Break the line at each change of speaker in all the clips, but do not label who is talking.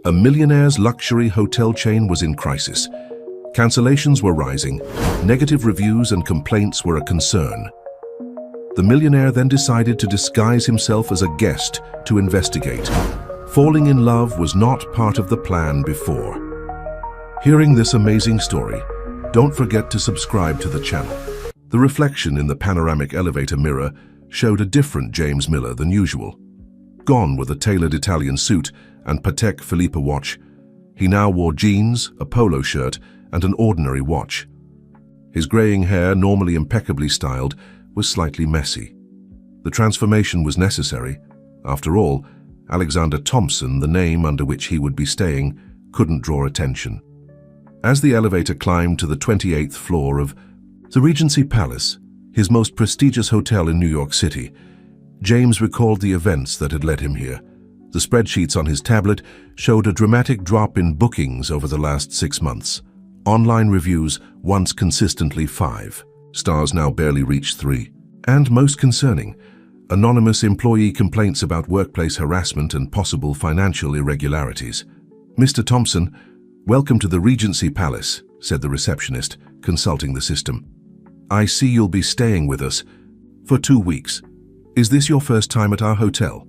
A Millionaire's luxury hotel chain was in crisis. Cancellations were rising, negative reviews and complaints were a concern. The Millionaire then decided to disguise himself as a guest to investigate. Falling in love was not part of the plan before. Hearing this amazing story, don't forget to subscribe to the channel. The reflection in the panoramic elevator mirror showed a different James Miller than usual. Gone were the tailored Italian suit and Patek Philippe watch. He now wore jeans, a polo shirt, and an ordinary watch. His graying hair, normally impeccably styled, was slightly messy. The transformation was necessary. After all, Alexander Thompson, the name under which he would be staying, couldn't draw attention. As the elevator climbed to the 28th floor of the Regency Palace, his most prestigious hotel in New York City, James recalled the events that had led him here. The spreadsheets on his tablet showed a dramatic drop in bookings over the last 6 months. Online reviews, once consistently 5 stars, now barely reach 3. And most concerning, anonymous employee complaints about workplace harassment and possible financial irregularities. "Mr. Thompson, welcome to the Regency Palace," said the receptionist, consulting the system. "I see you'll be staying with us for 2 weeks. Is this your first time at our hotel?"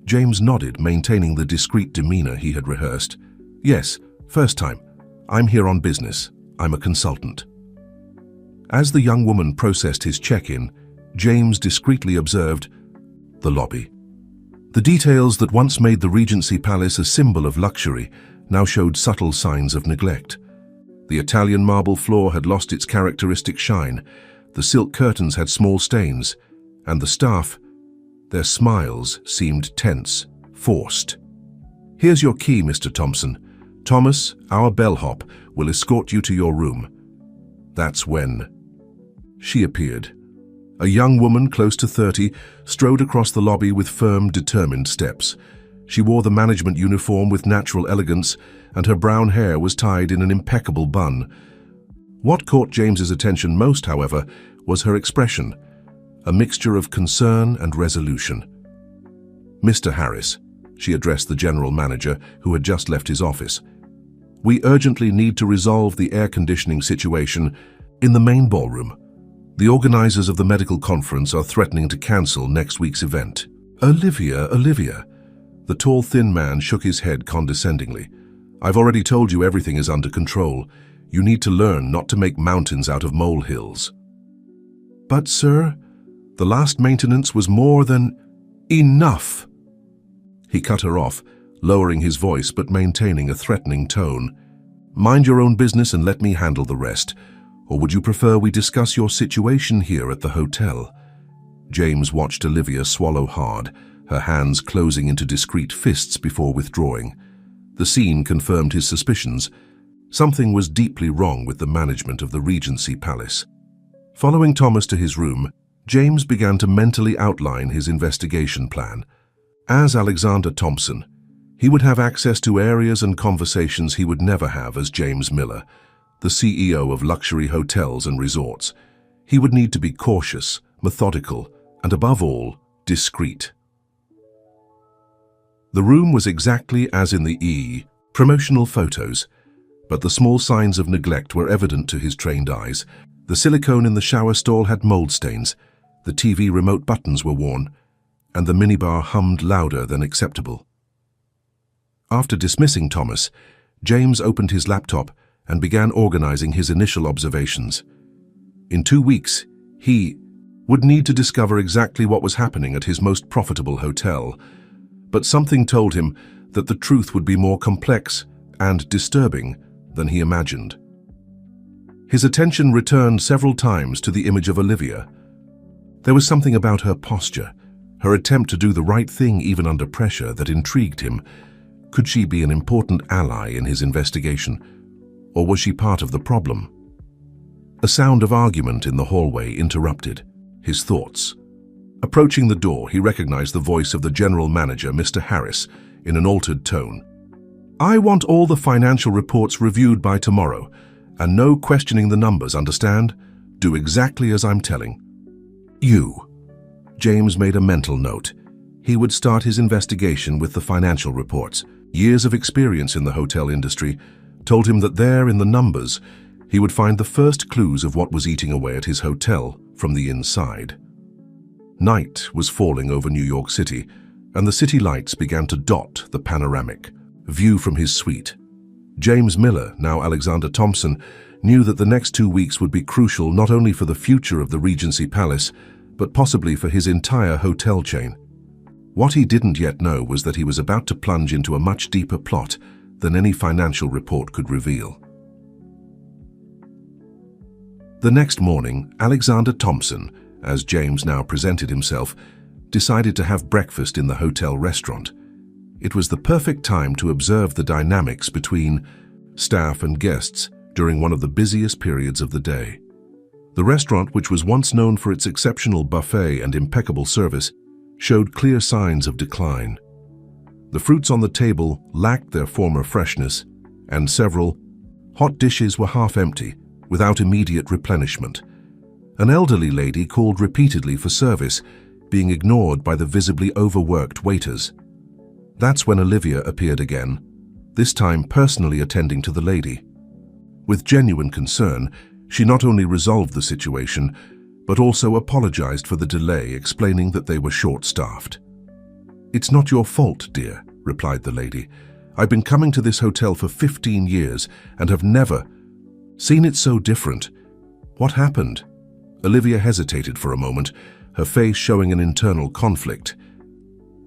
James nodded, maintaining the discreet demeanor he had rehearsed. "Yes, first time. I'm here on business. I'm a consultant." As the young woman processed his check-in, James discreetly observed the lobby. The details that once made the Regency Palace a symbol of luxury now showed subtle signs of neglect. The Italian marble floor had lost its characteristic shine, the silk curtains had small stains, and the staff, their smiles seemed tense, forced. "Here's your key, Mr. Thompson. Thomas, our bellhop, will escort you to your room." That's when she appeared. A young woman close to 30 strode across the lobby with firm, determined steps. She wore the management uniform with natural elegance, and her brown hair was tied in an impeccable bun. What caught James's attention most, however, was her expression, a mixture of concern and resolution. "Mr. Harris," she addressed the general manager, who had just left his office, "we urgently need to resolve the air conditioning situation in the main ballroom. The organizers of the medical conference are threatening to cancel next week's event." Olivia. The tall, thin man shook his head condescendingly. "I've already told you everything is under control. You need to learn not to make mountains out of molehills." "But, sir, the last maintenance was more than enough." He cut her off, lowering his voice but maintaining a threatening tone. "Mind your own business and let me handle the rest. Or would you prefer we discuss your situation here at the hotel?" James watched Olivia swallow hard, her hands closing into discreet fists before withdrawing. The scene confirmed his suspicions. Something was deeply wrong with the management of the Regency Palace. Following Thomas to his room, James began to mentally outline his investigation plan. As Alexander Thompson, he would have access to areas and conversations he would never have as James Miller, the CEO of luxury hotels and resorts. He would need to be cautious, methodical, and above all, discreet. The room was exactly as in the promotional photos, but the small signs of neglect were evident to his trained eyes. The silicone in the shower stall had mold stains, the TV remote buttons were worn, and the minibar hummed louder than acceptable. After dismissing Thomas, James opened his laptop and began organizing his initial observations. In 2 weeks, he would need to discover exactly what was happening at his most profitable hotel, but something told him that the truth would be more complex and disturbing than he imagined. His attention returned several times to the image of Olivia. There was something about her posture, her attempt to do the right thing even under pressure, that intrigued him. Could she be an important ally in his investigation, or was she part of the problem? A sound of argument in the hallway interrupted his thoughts. Approaching the door, he recognized the voice of the general manager, Mr. Harris, in an altered tone. "I want all the financial reports reviewed by tomorrow, and no questioning the numbers, understand? Do exactly as I'm telling." "You." James made a mental note. He would start his investigation with the financial reports. Years of experience in the hotel industry told him that there, in the numbers, he would find the first clues of what was eating away at his hotel from the inside. Night was falling over New York City, and the city lights began to dot the panoramic view from his suite. James Miller, now Alexander Thompson, knew that the next 2 weeks would be crucial not only for the future of the Regency Palace, but possibly for his entire hotel chain. What he didn't yet know was that he was about to plunge into a much deeper plot than any financial report could reveal. The next morning, Alexander Thompson, as James now presented himself, decided to have breakfast in the hotel restaurant. It was the perfect time to observe the dynamics between staff and guests during one of the busiest periods of the day. The restaurant, which was once known for its exceptional buffet and impeccable service, showed clear signs of decline. The fruits on the table lacked their former freshness, and several hot dishes were half empty, without immediate replenishment. An elderly lady called repeatedly for service, being ignored by the visibly overworked waiters. That's when Olivia appeared again, this time personally attending to the lady. With genuine concern, she not only resolved the situation, but also apologized for the delay, explaining that they were short-staffed. "It's not your fault, dear," replied the lady. "I've been coming to this hotel for 15 years and have never seen it so different. What happened?" Olivia hesitated for a moment, her face showing an internal conflict.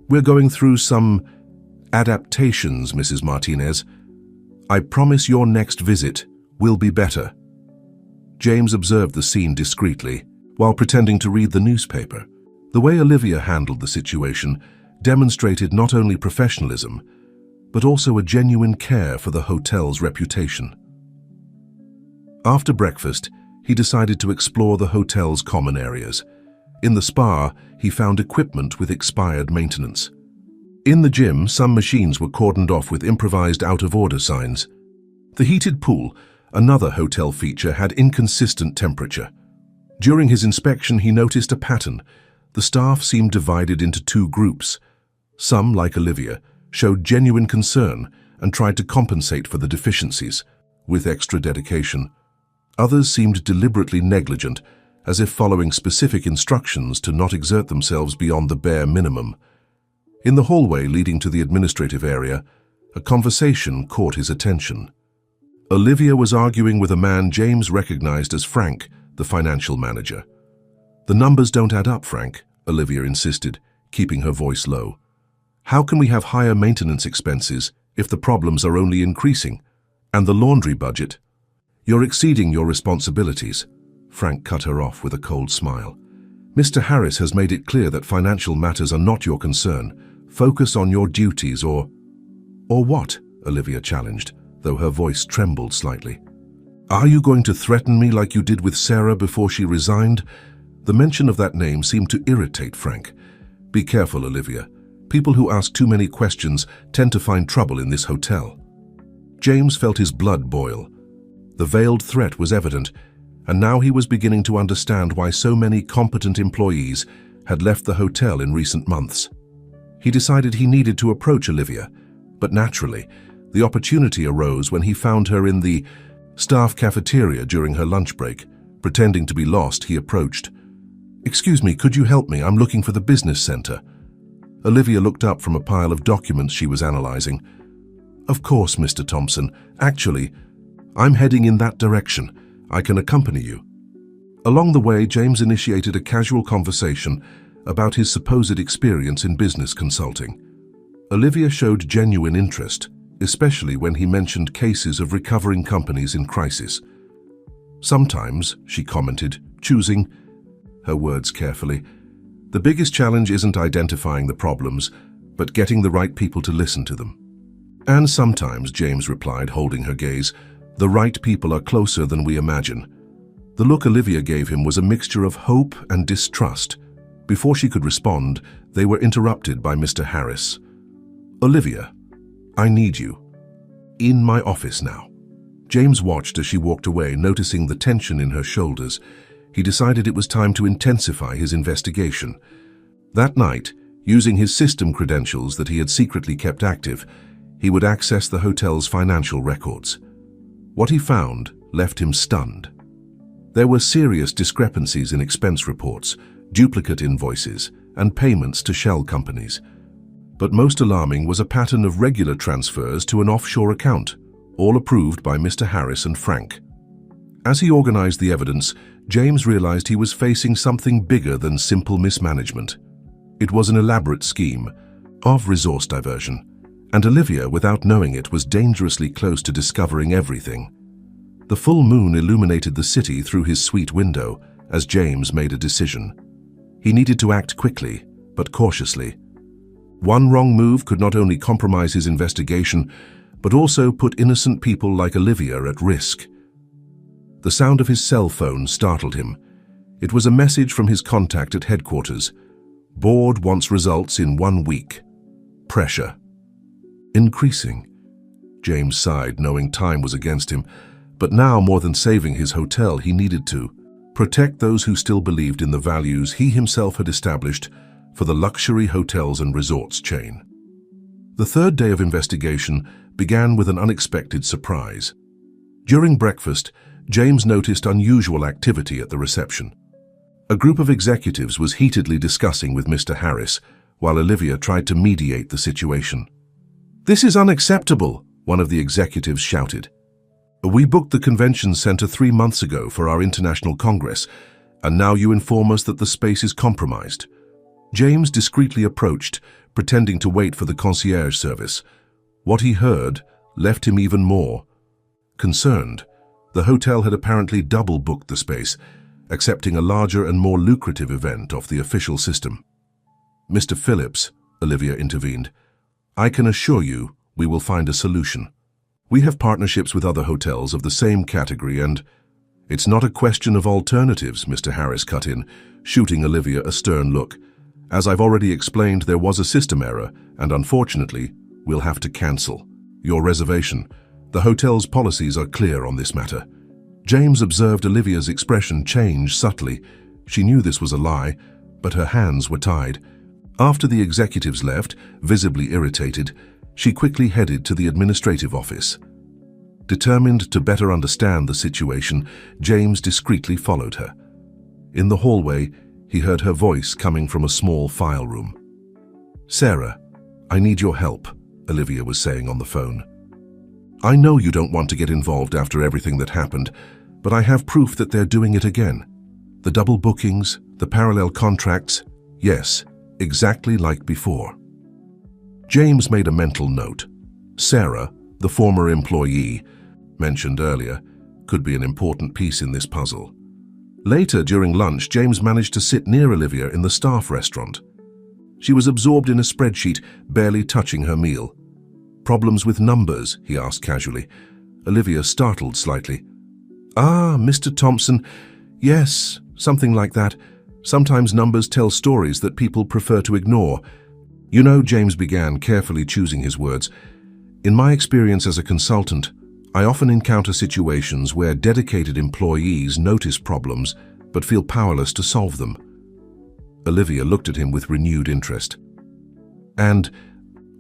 "We're going through some adaptations, Mrs. Martinez. I promise your next visit will be better." James observed the scene discreetly, while pretending to read the newspaper. The way Olivia handled the situation demonstrated not only professionalism, but also a genuine care for the hotel's reputation. After breakfast, he decided to explore the hotel's common areas. In the spa, he found equipment with expired maintenance. In the gym, some machines were cordoned off with improvised out-of-order signs. The heated pool, another hotel feature, had inconsistent temperature. During his inspection, he noticed a pattern. The staff seemed divided into 2 groups. Some, like Olivia, showed genuine concern and tried to compensate for the deficiencies with extra dedication. Others seemed deliberately negligent, as if following specific instructions to not exert themselves beyond the bare minimum. In the hallway leading to the administrative area, a conversation caught his attention. Olivia was arguing with a man James recognized as Frank, the financial manager. "The numbers don't add up, Frank," Olivia insisted, keeping her voice low. "How can we have higher maintenance expenses if the problems are only increasing? And the laundry budget? You're exceeding your responsibilities." Frank cut her off with a cold smile. "Mr. Harris has made it clear that financial matters are not your concern. Focus on your duties or what?" Olivia challenged, though her voice trembled slightly. "Are you going to threaten me like you did with Sarah before she resigned?" The mention of that name seemed to irritate Frank. "Be careful, Olivia. People who ask too many questions tend to find trouble in this hotel." James felt his blood boil. The veiled threat was evident, and now he was beginning to understand why so many competent employees had left the hotel in recent months. He decided he needed to approach Olivia, but naturally, the opportunity arose when he found her in the staff cafeteria during her lunch break. Pretending to be lost, he approached. "Excuse me, could you help me? I'm looking for the business center." Olivia looked up from a pile of documents she was analyzing. "Of course, Mr. Thompson. Actually, I'm heading in that direction. I can accompany you." Along the way, James initiated a casual conversation about his supposed experience in business consulting. Olivia showed genuine interest, especially when he mentioned cases of recovering companies in crisis. "Sometimes," she commented, choosing her words carefully, "the biggest challenge isn't identifying the problems, but getting the right people to listen to them." "And sometimes," James replied, holding her gaze, "the right people are closer than we imagine." The look Olivia gave him was a mixture of hope and distrust. Before she could respond, they were interrupted by Mr. Harris. "Olivia, I need you. In my office now." James watched as she walked away, noticing the tension in her shoulders. He decided it was time to intensify his investigation. That night, Using his system credentials that he had secretly kept active, he would access the hotel's financial records. What he found left him stunned. There were serious discrepancies in expense reports, duplicate invoices, and payments to shell companies. But most alarming was a pattern of regular transfers to an offshore account, all approved by Mr. Harris and Frank. As he organized the evidence, James realized he was facing something bigger than simple mismanagement. It was an elaborate scheme of resource diversion, and Olivia, without knowing it, was dangerously close to discovering everything. The full moon illuminated the city through his suite window as James made a decision. He needed to act quickly, but cautiously. One wrong move could not only compromise his investigation, but also put innocent people like Olivia at risk. The sound of his cell phone startled him. It was a message from his contact at headquarters. Board wants results in 1 week. Pressure. Increasing. James sighed, knowing time was against him, but now more than saving his hotel, he needed to protect those who still believed in the values he himself had established for the luxury hotels and resorts chain. The third day of investigation began with an unexpected surprise. During breakfast, James noticed unusual activity at the reception. A group of executives was heatedly discussing with Mr. Harris, while Olivia tried to mediate the situation. "This is unacceptable," one of the executives shouted. "We booked the convention center 3 months ago for our international congress, and now you inform us that the space is compromised." James discreetly approached, pretending to wait for the concierge service. What he heard left him even more concerned. The hotel had apparently double booked the space, accepting a larger and more lucrative event off the official system. "Mr. Phillips," Olivia intervened, "I can assure you we will find a solution. We have partnerships with other hotels of the same category and—" "It's not a question of alternatives," Mr. Harris cut in, shooting Olivia a stern look. "As I've already explained, there was a system error, and unfortunately, we'll have to cancel your reservation. The hotel's policies are clear on this matter." James observed Olivia's expression change subtly. She knew this was a lie, but her hands were tied. After the executives left, visibly irritated, she quickly headed to the administrative office. Determined to better understand the situation, James discreetly followed her. In the hallway, he heard her voice coming from a small file room. "Sarah, I need your help," Olivia was saying on the phone. "I know you don't want to get involved after everything that happened, but I have proof that they're doing it again. The double bookings, the parallel contracts, yes, exactly like before." James made a mental note. Sarah, the former employee mentioned earlier, could be an important piece in this puzzle. Later, during lunch, James managed to sit near Olivia in the staff restaurant. She was absorbed in a spreadsheet, barely touching her meal. "Problems with numbers?" he asked casually. Olivia startled slightly. "Ah, Mr. Thompson, yes, something like that. Sometimes numbers tell stories that people prefer to ignore." "You know," James began, carefully choosing his words, "in my experience as a consultant, I often encounter situations where dedicated employees notice problems but feel powerless to solve them." Olivia looked at him with renewed interest. "And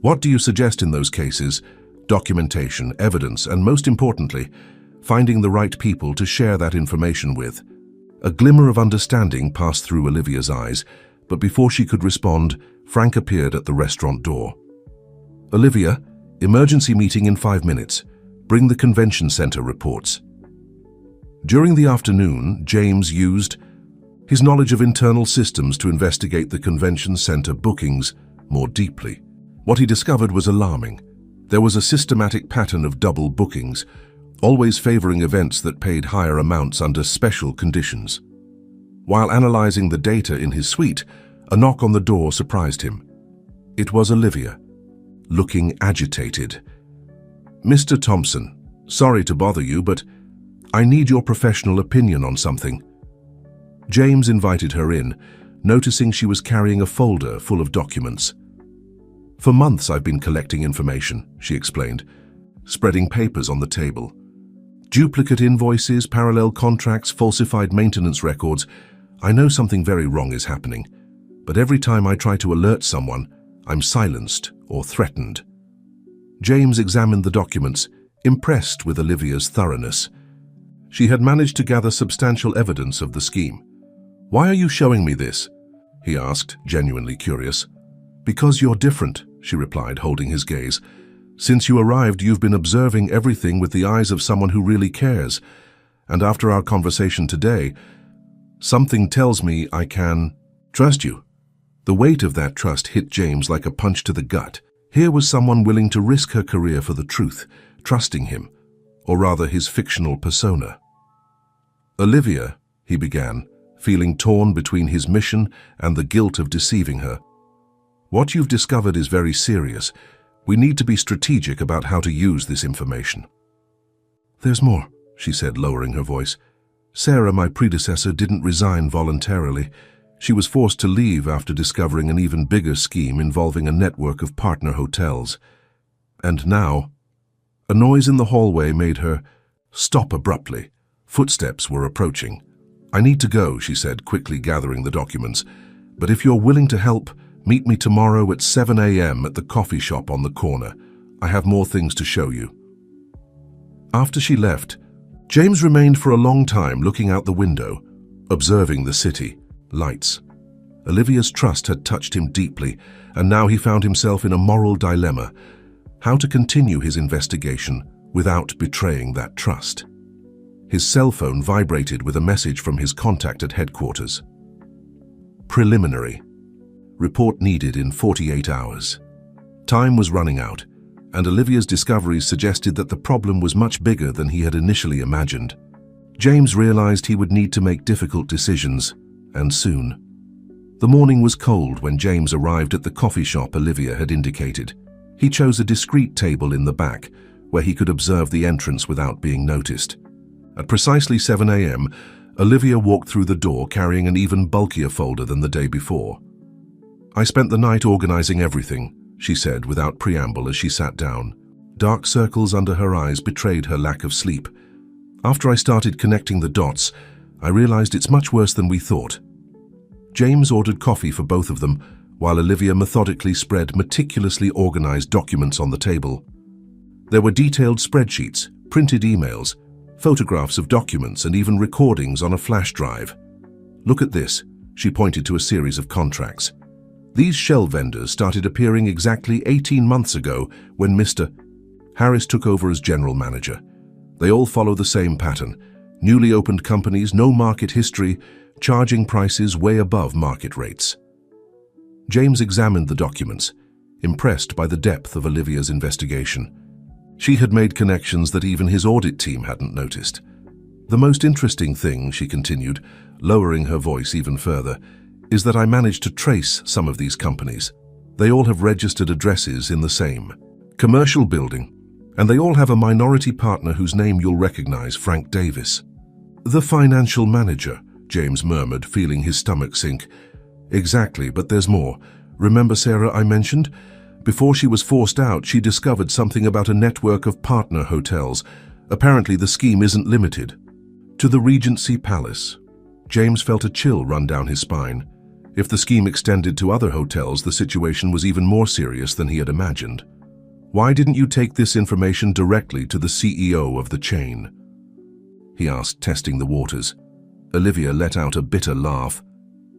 what do you suggest in those cases?" "Documentation, evidence, and most importantly, finding the right people to share that information with." A glimmer of understanding passed through Olivia's eyes, but before she could respond, Frank appeared at the restaurant door. "Olivia, emergency meeting in 5 minutes. Bring the convention center reports." During the afternoon, James used his knowledge of internal systems to investigate the convention center bookings more deeply. What he discovered was alarming. There was a systematic pattern of double bookings, always favoring events that paid higher amounts under special conditions. While analyzing the data in his suite, a knock on the door surprised him. It was Olivia, looking agitated. "Mr. Thompson, sorry to bother you, but I need your professional opinion on something." James invited her in, noticing she was carrying a folder full of documents. "For months I've been collecting information," she explained, spreading papers on the table. "Duplicate invoices, parallel contracts, falsified maintenance records. I know something very wrong is happening. but every time I try to alert someone, I'm silenced or threatened." James examined the documents, impressed with Olivia's thoroughness. She had managed to gather substantial evidence of the scheme. "Why are you showing me this?" he asked, genuinely curious. "Because you're different," she replied, holding his gaze. "Since you arrived, you've been observing everything with the eyes of someone who really cares. And after our conversation today, something tells me I can trust you." The weight of that trust hit James like a punch to the gut. Here was someone willing to risk her career for the truth, trusting him, or rather his fictional persona. "Olivia," he began, feeling torn between his mission and the guilt of deceiving her. "What you've discovered is very serious. We need to be strategic about how to use this information." "There's more," she said, lowering her voice. "Sarah, my predecessor, didn't resign voluntarily. She was forced to leave after discovering an even bigger scheme involving a network of partner hotels. And now..." A noise in the hallway made her stop abruptly. Footsteps were approaching. "I need to go," she said, quickly gathering the documents. "But if you're willing to help, meet me tomorrow at 7 a.m. at the coffee shop on the corner. I have more things to show you." After she left, James remained for a long time looking out the window, observing the city, lights. Olivia's trust had touched him deeply, and now he found himself in a moral dilemma: how to continue his investigation without betraying that trust. His cell phone vibrated with a message from his contact at headquarters. Preliminary. Report needed in 48 hours. Time was running out, and Olivia's discoveries suggested that the problem was much bigger than he had initially imagined. James realized he would need to make difficult decisions, and soon. The morning was cold when James arrived at the coffee shop Olivia had indicated. He chose a discreet table in the back, where he could observe the entrance without being noticed. At precisely 7 a.m., Olivia walked through the door carrying an even bulkier folder than the day before. "I spent the night organizing everything," she said without preamble as she sat down. Dark circles under her eyes betrayed her lack of sleep. "After I started connecting the dots, I realized it's much worse than we thought." James ordered coffee for both of them, while Olivia methodically spread meticulously organized documents on the table. There were detailed spreadsheets, printed emails, photographs of documents, and even recordings on a flash drive. "Look at this," she pointed to a series of contracts. "These shell vendors started appearing exactly 18 months ago when Mr. Harris took over as general manager. They all follow the same pattern. Newly opened companies, no market history, charging prices way above market rates." James examined the documents, impressed by the depth of Olivia's investigation. She had made connections that even his audit team hadn't noticed. "The most interesting thing," she continued, lowering her voice even further, "is that I managed to trace some of these companies. They all have registered addresses in the same commercial building, and they all have a minority partner whose name you'll recognize, Frank Davis." "The financial manager," James murmured, feeling his stomach sink. "Exactly, but there's more. Remember Sarah I mentioned? Before she was forced out, she discovered something about a network of partner hotels. Apparently the scheme isn't limited to the Regency Palace." James felt a chill run down his spine. If the scheme extended to other hotels, the situation was even more serious than he had imagined. "Why didn't you take this information directly to the CEO of the chain?" he asked, testing the waters. Olivia let out a bitter laugh.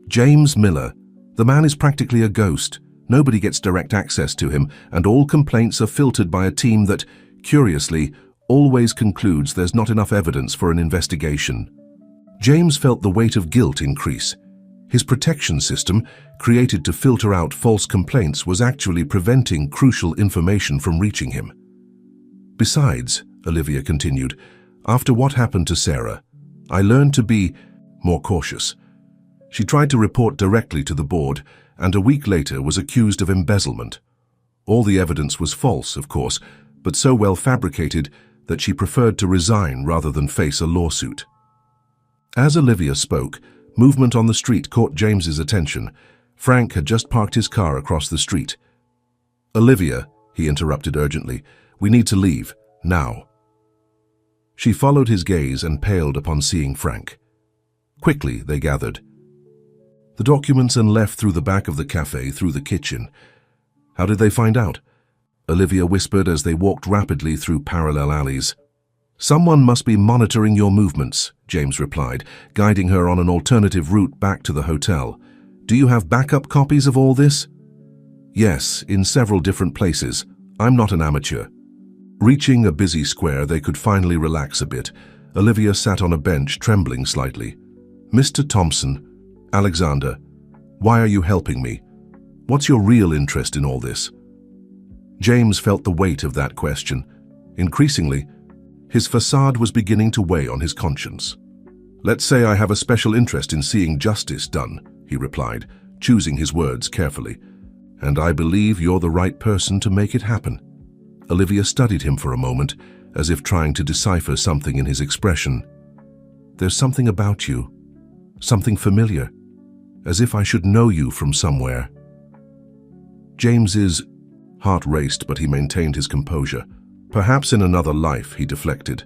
"James Miller. The man is practically a ghost. Nobody gets direct access to him, and all complaints are filtered by a team that, curiously, always concludes there's not enough evidence for an investigation." James felt the weight of guilt increase. His protection system, created to filter out false complaints, was actually preventing crucial information from reaching him. "Besides," Olivia continued, "after what happened to Sarah, I learned to be more cautious. She tried to report directly to the board, and a week later was accused of embezzlement. All the evidence was false, of course, but so well fabricated that she preferred to resign rather than face a lawsuit." As Olivia spoke, movement on the street caught James's attention. Frank had just parked his car across the street. "Olivia," he interrupted urgently, "we need to leave, now." She followed his gaze and paled upon seeing Frank. Quickly, they gathered. the documents and left through the back of the cafe through the kitchen. How did they find out? Olivia whispered as they walked rapidly through parallel alleys. Someone must be monitoring your movements, James replied, guiding her on an alternative route back to the hotel. Do you have backup copies of all this? Yes, in several different places. I'm not an amateur. Reaching a busy square, they could finally relax a bit. Olivia sat on a bench, trembling slightly. Mr. Thompson, Alexander, why are you helping me? What's your real interest in all this? James felt the weight of that question. Increasingly, his facade was beginning to weigh on his conscience. Let's say I have a special interest in seeing justice done, he replied, choosing his words carefully. And I believe you're the right person to make it happen. Olivia studied him for a moment, as if trying to decipher something in his expression. There's something about you, something familiar, as if I should know you from somewhere. James's heart raced, but he maintained his composure. Perhaps in another life, he deflected.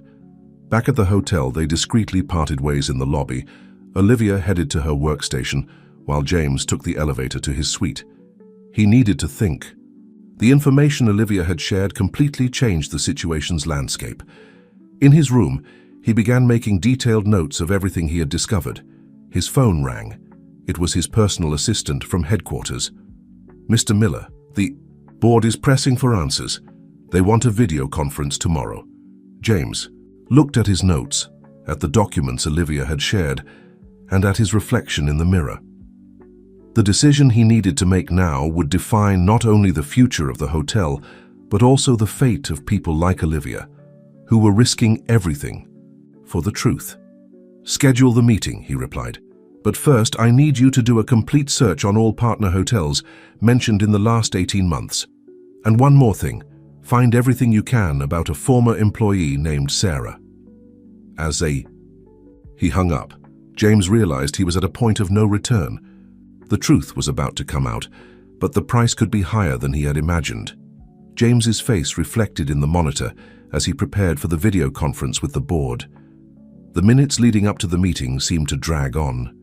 Back at the hotel, they discreetly parted ways in the lobby. Olivia headed to her workstation, while James took the elevator to his suite. He needed to think. The information Olivia had shared completely changed the situation's landscape. In his room, he began making detailed notes of everything he had discovered. His phone rang. It was his personal assistant from headquarters. Mr. Miller, the board is pressing for answers. They want a video conference tomorrow. James looked at his notes, at the documents Olivia had shared, and at his reflection in the mirror. The decision he needed to make now would define not only the future of the hotel, but also the fate of people like Olivia, who were risking everything for the truth. Schedule the meeting, he replied. But first, I need you to do a complete search on all partner hotels mentioned in the last 18 months. And one more thing, find everything you can about a former employee named Sarah. He hung up. James realized he was at a point of no return. The truth was about to come out, but the price could be higher than he had imagined. James's face reflected in the monitor as he prepared for the video conference with the board. The minutes leading up to the meeting seemed to drag on.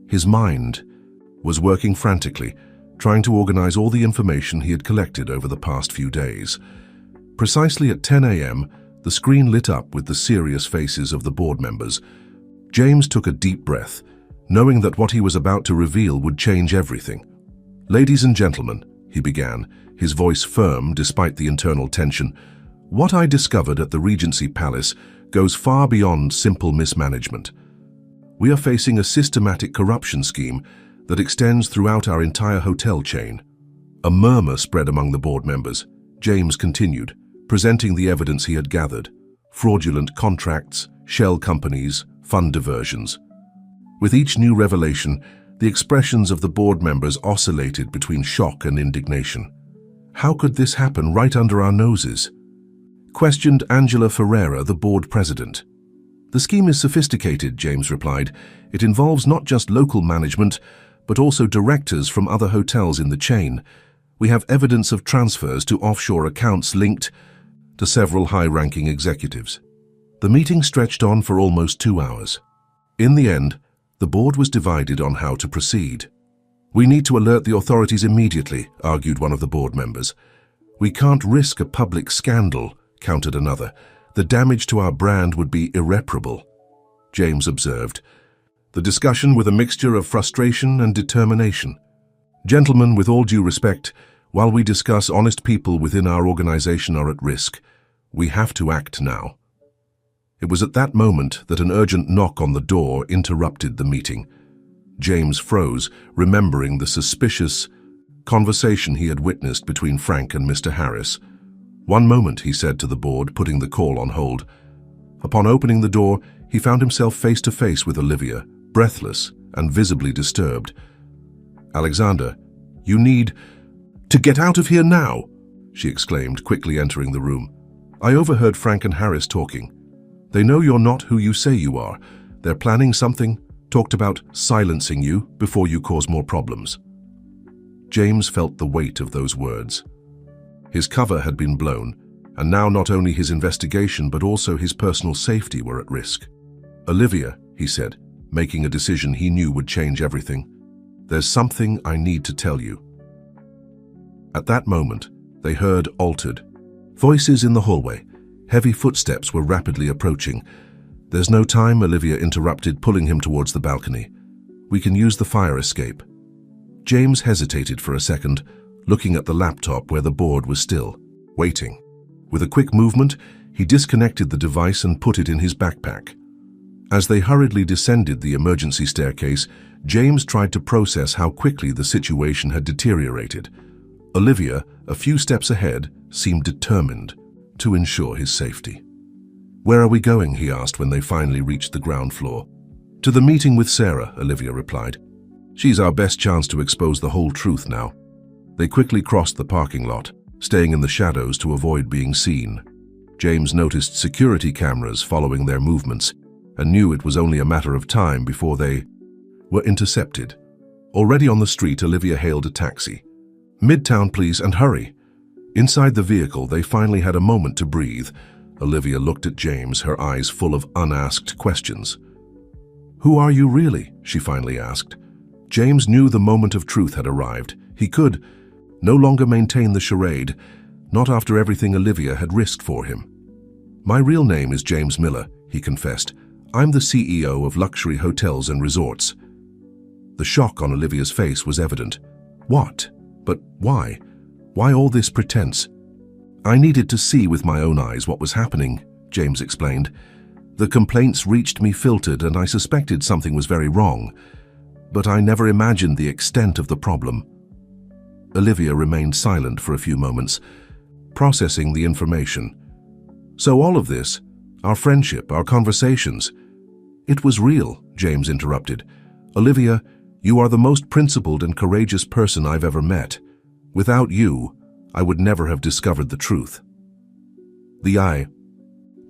His mind was working frantically, trying to organize all the information he had collected over the past few days. Precisely at 10 a.m., the screen lit up with the serious faces of the board members. James took a deep breath, knowing that what he was about to reveal would change everything. Ladies and gentlemen, he began, his voice firm despite the internal tension, what I discovered at the Regency Palace goes far beyond simple mismanagement. We are facing a systematic corruption scheme that extends throughout our entire hotel chain. A murmur spread among the board members. James continued, presenting the evidence he had gathered: fraudulent contracts, shell companies, fund diversions. With each new revelation, the expressions of the board members oscillated between shock and indignation. How could this happen right under our noses? Questioned Angela Ferreira, the board president. The scheme is sophisticated, James replied. It involves not just local management, but also directors from other hotels in the chain. We have evidence of transfers to offshore accounts linked to several high-ranking executives. The meeting stretched on for almost 2 hours. In the end, the board was divided on how to proceed. We need to alert the authorities immediately, argued one of the board members. We can't risk a public scandal, countered another. The damage to our brand would be irreparable. James observed, the discussion with a mixture of frustration and determination. Gentlemen, with all due respect, while we discuss honest people within our organization are at risk, we have to act now. It was at that moment that an urgent knock on the door interrupted the meeting. James froze, remembering the suspicious conversation he had witnessed between Frank and Mr. Harris. One moment, he said to the board, putting the call on hold. Upon opening the door, he found himself face to face with Olivia, breathless and visibly disturbed. Alexander, you need to get out of here now, she exclaimed, quickly entering the room. I overheard Frank and Harris talking. They know you're not who you say you are. They're planning something, talked about silencing you before you cause more problems. James felt the weight of those words. His cover had been blown, and now not only his investigation but also his personal safety were at risk. Olivia, he said, making a decision he knew would change everything. "There's something I need to tell you." At that moment, they heard altered voices in the hallway. Heavy footsteps were rapidly approaching. "There's no time," Olivia interrupted, pulling him towards the balcony. "We can use the fire escape." James hesitated for a second, looking at the laptop where the board was still, waiting. With a quick movement, he disconnected the device and put it in his backpack. As they hurriedly descended the emergency staircase, James tried to process how quickly the situation had deteriorated. Olivia, a few steps ahead, seemed determined to ensure his safety. "Where are we going?" he asked when they finally reached the ground floor. "To the meeting with Sarah," Olivia replied. "She's our best chance to expose the whole truth now." They quickly crossed the parking lot, staying in the shadows to avoid being seen. James noticed security cameras following their movements and knew it was only a matter of time before they were intercepted. Already on the street, Olivia hailed a taxi. "Midtown, please, and hurry." Inside the vehicle, they finally had a moment to breathe. Olivia looked at James, her eyes full of unasked questions. "Who are you really?" she finally asked. James knew the moment of truth had arrived. He could no longer maintain the charade, not after everything Olivia had risked for him. "My real name is James Miller," he confessed. "I'm the CEO of Luxury Hotels and Resorts." The shock on Olivia's face was evident. "What? But why? Why all this pretense?" "I needed to see with my own eyes what was happening," James explained. "The complaints reached me filtered, and I suspected something was very wrong. But I never imagined the extent of the problem." Olivia remained silent for a few moments, processing the information. "So all of this, our friendship, our conversations, it was real," James interrupted. "Olivia, you are the most principled and courageous person I've ever met. Without you, I would never have discovered the truth." The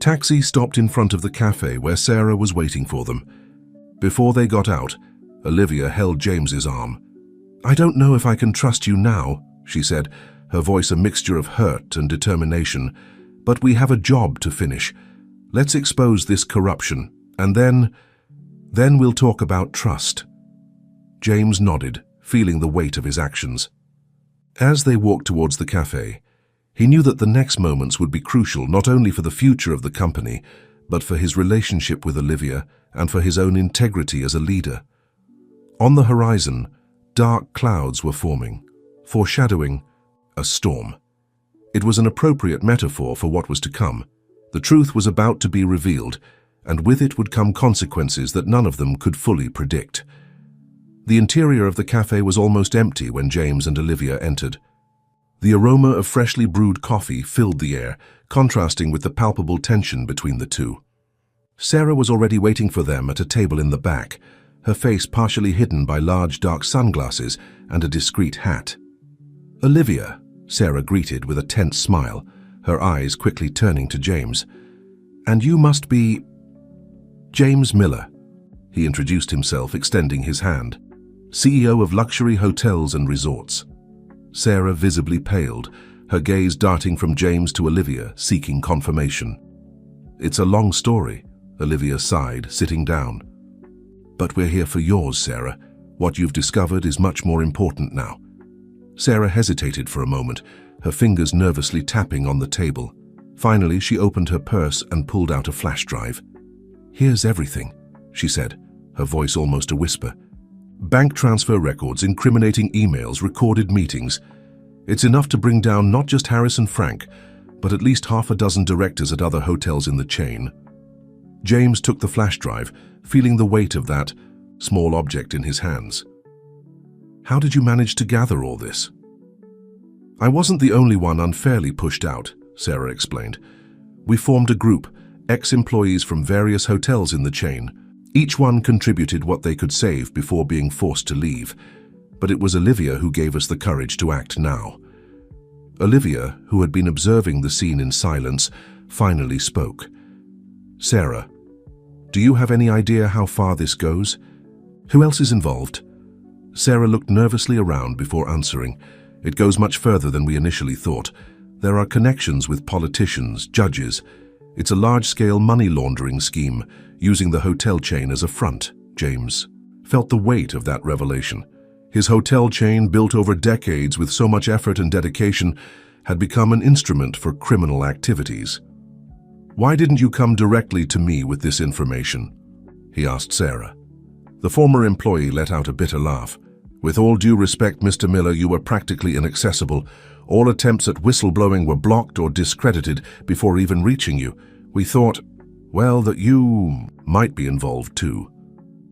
taxi stopped in front of the cafe where Sarah was waiting for them. Before they got out, Olivia held James's arm. "I don't know if I can trust you now," she said, her voice a mixture of hurt and determination. "But we have a job to finish. Let's expose this corruption, and then we'll talk about trust." James nodded, feeling the weight of his actions. As they walked towards the cafe, he knew that the next moments would be crucial not only for the future of the company, but for his relationship with Olivia and for his own integrity as a leader. On the horizon, dark clouds were forming, foreshadowing a storm. It was an appropriate metaphor for what was to come. The truth was about to be revealed, and with it would come consequences that none of them could fully predict. The interior of the cafe was almost empty when James and Olivia entered. The aroma of freshly brewed coffee filled the air, contrasting with the palpable tension between the two. Sarah was already waiting for them at a table in the back, her face partially hidden by large dark sunglasses and a discreet hat. "Olivia," Sarah greeted with a tense smile, her eyes quickly turning to James. "And you must be James Miller," he introduced himself, extending his hand. "CEO of Luxury Hotels and Resorts." Sarah visibly paled, her gaze darting from James to Olivia, seeking confirmation. "It's a long story," Olivia sighed, sitting down. "But we're here for yours, Sarah. What you've discovered is much more important now." Sarah hesitated for a moment, her fingers nervously tapping on the table. Finally, she opened her purse and pulled out a flash drive. "Here's everything," she said, her voice almost a whisper. "Bank transfer records, incriminating emails, recorded meetings. It's enough to bring down not just Harris and Frank, but at least half a dozen directors at other hotels in the chain." James took the flash drive, feeling the weight of that small object in his hands. "How did you manage to gather all this?" "I wasn't the only one unfairly pushed out," Sarah explained. "We formed a group, ex-employees from various hotels in the chain. Each one contributed what they could save before being forced to leave. But it was Olivia who gave us the courage to act now." Olivia, who had been observing the scene in silence, finally spoke. "Sarah, do you have any idea how far this goes? Who else is involved?" Sarah looked nervously around before answering. "It goes much further than we initially thought. There are connections with politicians, judges. It's a large-scale money laundering scheme, using the hotel chain as a front." James felt the weight of that revelation. His hotel chain, built over decades with so much effort and dedication, had become an instrument for criminal activities. "Why didn't you come directly to me with this information?" he asked Sarah. The former employee let out a bitter laugh. "With all due respect, Mr. Miller, you were practically inaccessible. All attempts at whistleblowing were blocked or discredited before even reaching you. We thought, well, that you might be involved too."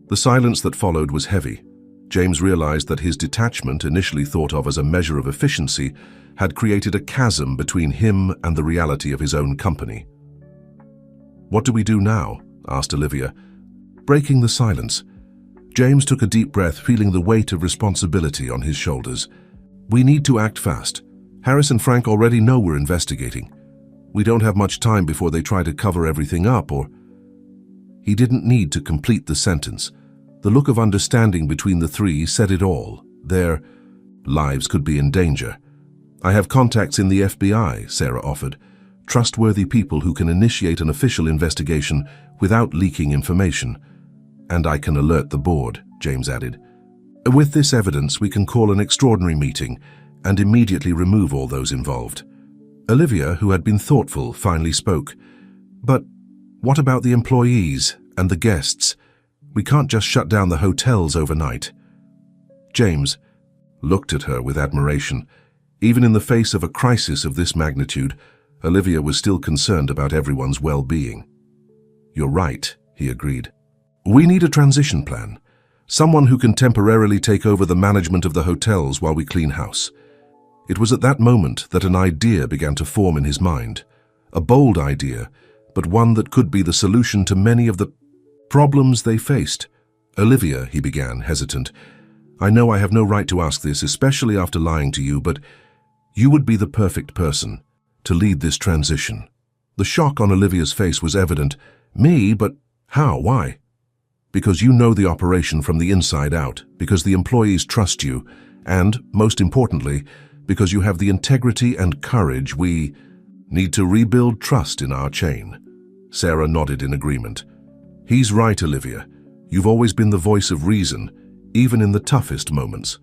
The silence that followed was heavy. James realized that his detachment, initially thought of as a measure of efficiency, had created a chasm between him and the reality of his own company. "What do we do now?" asked Olivia. Breaking the silence, James took a deep breath, feeling the weight of responsibility on his shoulders. "We need to act fast. Harris and Frank already know we're investigating. We don't have much time before they try to cover everything up, or—" He didn't need to complete the sentence. The look of understanding between the three said it all. Their lives could be in danger. "I have contacts in the FBI," Sarah offered. "Trustworthy people who can initiate an official investigation without leaking information. And I can alert the board," James added. "With this evidence, we can call an extraordinary meeting and immediately remove all those involved." Olivia, who had been thoughtful, finally spoke. "But what about the employees and the guests? We can't just shut down the hotels overnight." James looked at her with admiration. Even in the face of a crisis of this magnitude, Olivia was still concerned about everyone's well-being. "You're right," he agreed. "We need a transition plan. Someone who can temporarily take over the management of the hotels while we clean house." It was at that moment that an idea began to form in his mind. A bold idea, but one that could be the solution to many of the problems they faced. "Olivia," he began, hesitant, "I know I have no right to ask this, especially after lying to you, but you would be the perfect person to lead this transition." The shock on Olivia's face was evident. "Me? But how? Why?" "Because you know the operation from the inside out, because the employees trust you, and, most importantly, because you have the integrity and courage we need to rebuild trust in our chain." Sarah nodded in agreement. "He's right, Olivia. You've always been the voice of reason, even in the toughest moments."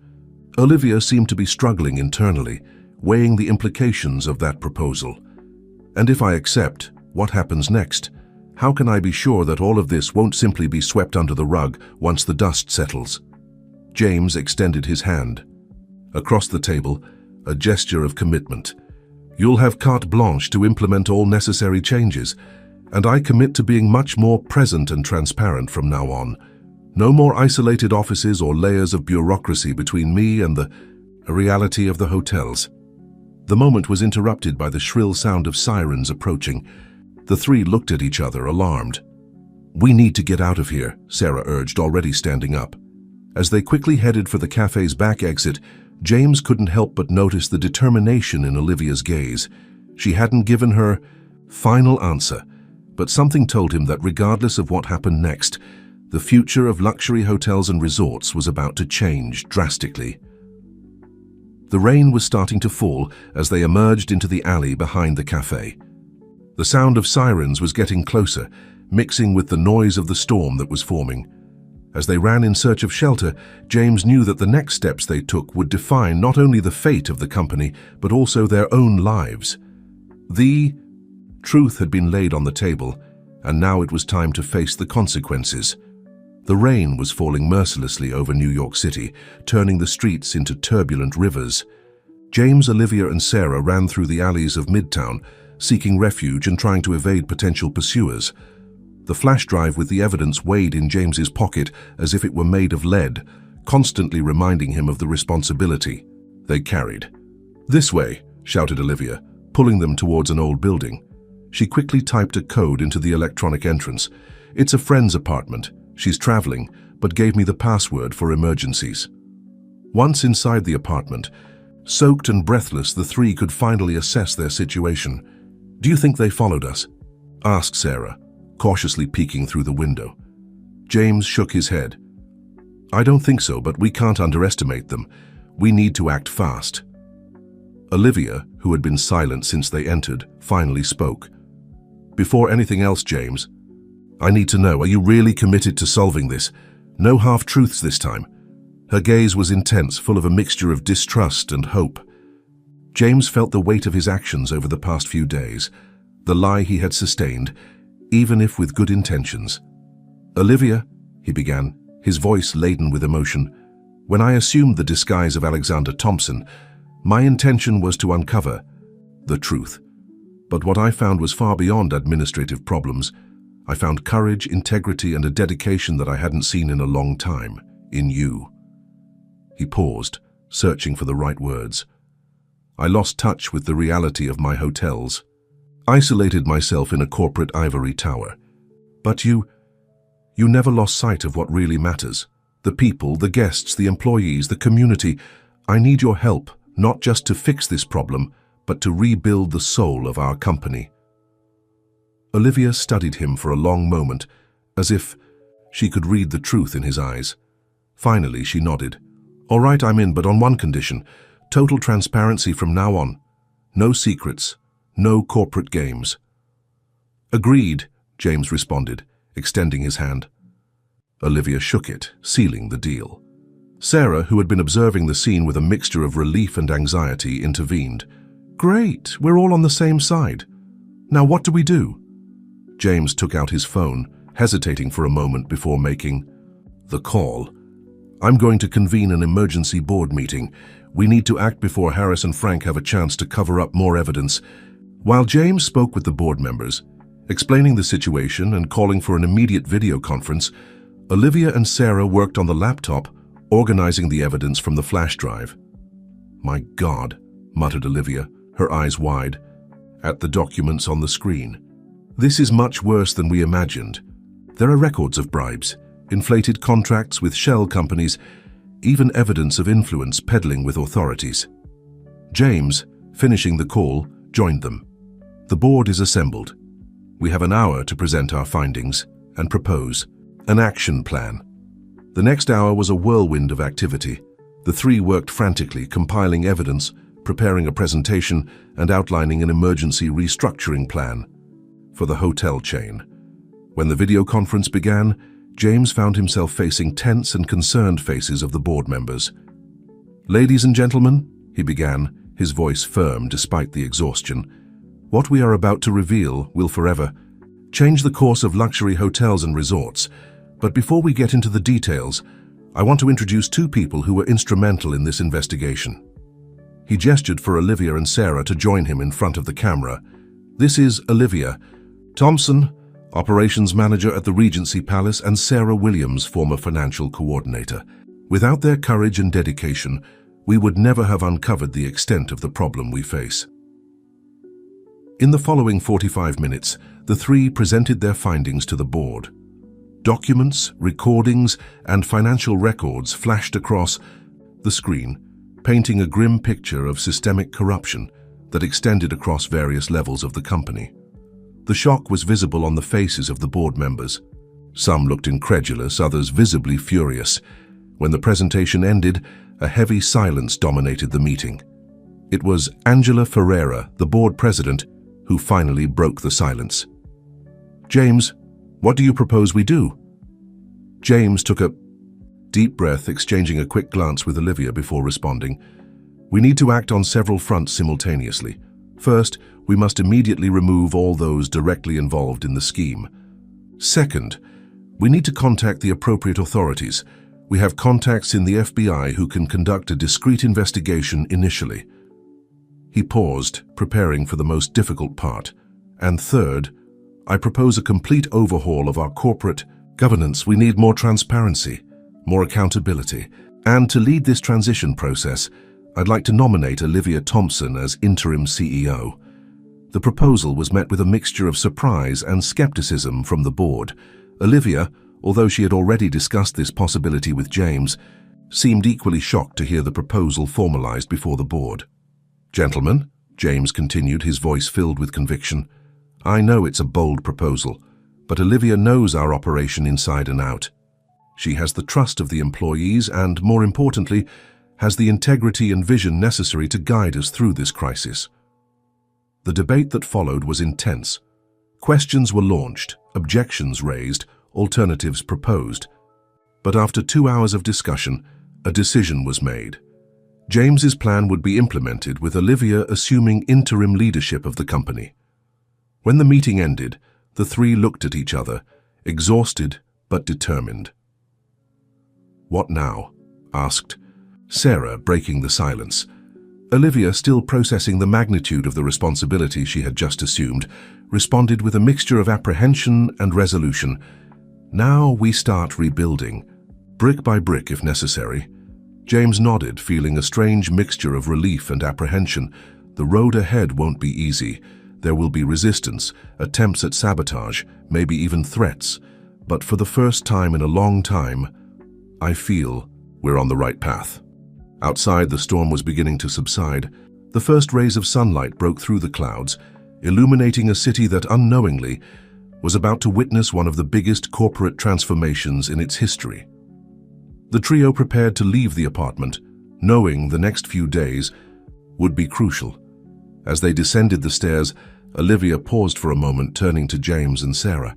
Olivia seemed to be struggling internally, weighing the implications of that proposal. "And if I accept, what happens next? How can I be sure that all of this won't simply be swept under the rug once the dust settles?" James extended his hand. Across the table, a gesture of commitment. "You'll have carte blanche to implement all necessary changes, and I commit to being much more present and transparent from now on. No more isolated offices or layers of bureaucracy between me and the reality of the hotels." The moment was interrupted by the shrill sound of sirens approaching. The three looked at each other, alarmed. "We need to get out of here," Sarah urged, already standing up. As they quickly headed for the cafe's back exit, James couldn't help but notice the determination in Olivia's gaze. She hadn't given her final answer, but something told him that regardless of what happened next, the future of luxury hotels and resorts was about to change drastically. The rain was starting to fall as they emerged into the alley behind the cafe. The sound of sirens was getting closer, mixing with the noise of the storm that was forming. As they ran in search of shelter, James knew that the next steps they took would define not only the fate of the company, but also their own lives. The truth had been laid on the table, and now it was time to face the consequences. The rain was falling mercilessly over New York City, turning the streets into turbulent rivers. James, Olivia, and Sarah ran through the alleys of Midtown, seeking refuge and trying to evade potential pursuers. The flash drive with the evidence weighed in James's pocket as if it were made of lead, constantly reminding him of the responsibility they carried. "This way," shouted Olivia, pulling them towards an old building. She quickly typed a code into the electronic entrance. "It's a friend's apartment. She's traveling, but gave me the password for emergencies." Once inside the apartment, soaked and breathless, the three could finally assess their situation. "Do you think they followed us?" asked Sarah, cautiously peeking through the window. James shook his head. "I don't think so, but we can't underestimate them. We need to act fast." Olivia, who had been silent since they entered, finally spoke. "Before anything else, James, I need to know, are you really committed to solving this? No half-truths this time. Her gaze was intense, full of a mixture of distrust and hope. James felt the weight of his actions over the past few days, the lie he had sustained, even if with good intentions. "Olivia," he began, his voice laden with emotion, "when I assumed the disguise of Alexander Thompson, my intention was to uncover the truth. But what I found was far beyond administrative problems. I found courage, integrity, and a dedication that I hadn't seen in a long time, in you." He paused, searching for the right words. "I lost touch with the reality of my hotels, isolated myself in a corporate ivory tower. But you never lost sight of what really matters. The people, the guests, the employees, the community. I need your help, not just to fix this problem, but to rebuild the soul of our company." Olivia studied him for a long moment, as if she could read the truth in his eyes. Finally, she nodded. "All right, I'm in, but on one condition. Total transparency from now on. No secrets, no corporate games." "Agreed," James responded, extending his hand. Olivia shook it, sealing the deal. Sarah, who had been observing the scene with a mixture of relief and anxiety, intervened. "Great, we're all on the same side. Now what do we do?" James took out his phone, hesitating for a moment before making the call. "I'm going to convene an emergency board meeting. We need to act before Harris and Frank have a chance to cover up more evidence." While James spoke with the board members, explaining the situation and calling for an immediate video conference, Olivia and Sarah worked on the laptop, organizing the evidence from the flash drive. "My God," muttered Olivia, her eyes wide, at the documents on the screen. "This is much worse than we imagined. There are records of bribes, inflated contracts with shell companies, even evidence of influence peddling with authorities." James, finishing the call, joined them. "The board is assembled. We have an hour to present our findings and propose an action plan." The next hour was a whirlwind of activity. The three worked frantically, compiling evidence, preparing a presentation, and outlining an emergency restructuring plan for the hotel chain. When the video conference began, James found himself facing tense and concerned faces of the board members. "Ladies and gentlemen," he began, his voice firm despite the exhaustion, "what we are about to reveal will forever change the course of luxury hotels and resorts. But before we get into the details, I want to introduce two people who were instrumental in this investigation." He gestured for Olivia and Sarah to join him in front of the camera. "This is Olivia Thompson, operations manager at the Regency Palace, and Sarah Williams, former financial coordinator. Without their courage and dedication, we would never have uncovered the extent of the problem we face." In the following 45 minutes, the three presented their findings to the board. Documents, recordings, and financial records flashed across the screen, painting a grim picture of systemic corruption that extended across various levels of the company. The shock was visible on the faces of the board members. Some looked incredulous, others visibly furious. When the presentation ended, a heavy silence dominated the meeting. It was Angela Ferreira, the board president, who finally broke the silence. "James, what do you propose we do?" James took a deep breath, exchanging a quick glance with Olivia before responding. "We need to act on several fronts simultaneously. First, we must immediately remove all those directly involved in the scheme. Second, we need to contact the appropriate authorities. We have contacts in the FBI who can conduct a discreet investigation initially." He paused, preparing for the most difficult part. "And third, I propose a complete overhaul of our corporate governance. We need more transparency, more accountability. And to lead this transition process, I'd like to nominate Olivia Thompson as interim CEO." The proposal was met with a mixture of surprise and skepticism from the board. Olivia, although she had already discussed this possibility with James, seemed equally shocked to hear the proposal formalized before the board. "Gentlemen," James continued, his voice filled with conviction, "I know it's a bold proposal, but Olivia knows our operation inside and out. She has the trust of the employees and, more importantly, has the integrity and vision necessary to guide us through this crisis." The debate that followed was intense. Questions were launched, objections raised, alternatives proposed. But after 2 hours of discussion, A decision was made. James's plan would be implemented with Olivia assuming interim leadership of the company. When the meeting ended, the three looked at each other, exhausted but determined. "What now?" asked Sarah, breaking the silence. Olivia, still processing the magnitude of the responsibility she had just assumed, responded with a mixture of apprehension and resolution. "Now we start rebuilding, brick by brick if necessary." James nodded, feeling a strange mixture of relief and apprehension. The road ahead won't be easy. There will be resistance, attempts at sabotage, maybe even threats. But for the first time in a long time, I feel we're on the right path. Outside, the storm was beginning to subside. The first rays of sunlight broke through the clouds, illuminating a city that unknowingly was about to witness one of the biggest corporate transformations in its history. The trio prepared to leave the apartment, knowing the next few days would be crucial. As they descended the stairs, Olivia paused for a moment, turning to James and Sarah.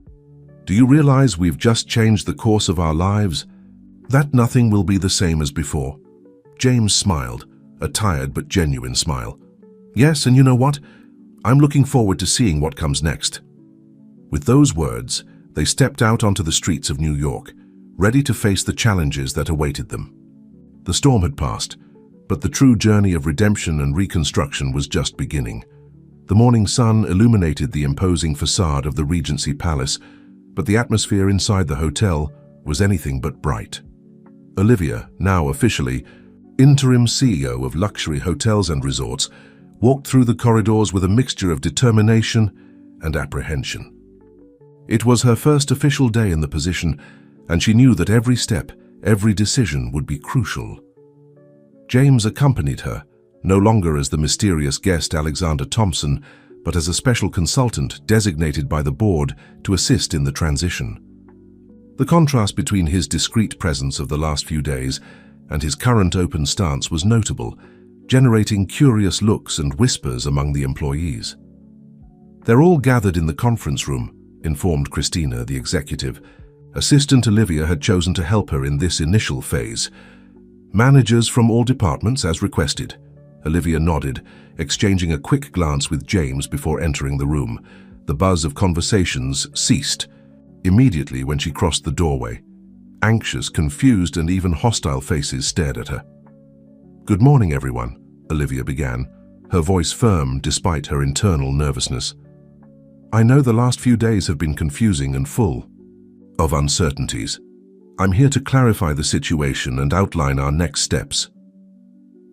"Do you realize we've just changed the course of our lives? That nothing will be the same as before." James smiled, a tired but genuine smile. "Yes, and you know what? I'm looking forward to seeing what comes next." With those words, they stepped out onto the streets of New York, ready to face the challenges that awaited them. The storm had passed, but the true journey of redemption and reconstruction was just beginning. The morning sun illuminated the imposing facade of the Regency Palace, but the atmosphere inside the hotel was anything but bright. Olivia, now officially interim CEO of luxury hotels and resorts, walked through the corridors with a mixture of determination and apprehension. It was her first official day in the position, and she knew that every step, every decision would be crucial. James accompanied her, no longer as the mysterious guest Alexander Thompson, but as a special consultant designated by the board to assist in the transition. The contrast between his discreet presence of the last few days and his current open stance was notable, generating curious looks and whispers among the employees. "They're all gathered in the conference room," informed Christina, the executive. Assistant Olivia had chosen to help her in this initial phase. "Managers from all departments as requested." Olivia nodded, exchanging a quick glance with James before entering the room. The buzz of conversations ceased immediately when she crossed the doorway. Anxious, confused, and even hostile faces stared at her. "Good morning, everyone," Olivia began, her voice firm despite her internal nervousness. "I know the last few days have been confusing and full of uncertainties. I'm here to clarify the situation and outline our next steps."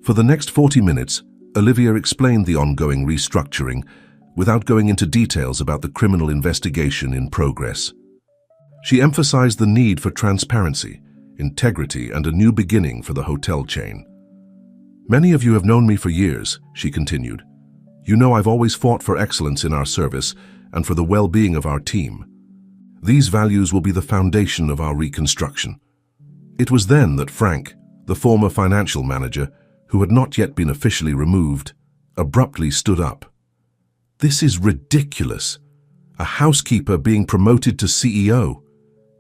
For the next 40 minutes, Olivia explained the ongoing restructuring without going into details about the criminal investigation in progress. She emphasized the need for transparency, integrity, and a new beginning for the hotel chain. "Many of you have known me for years," she continued. "You know I've always fought for excellence in our service and for the well-being of our team. These values will be the foundation of our reconstruction." It was then that Frank, the former financial manager, who had not yet been officially removed, abruptly stood up. "This is ridiculous. A housekeeper being promoted to CEO.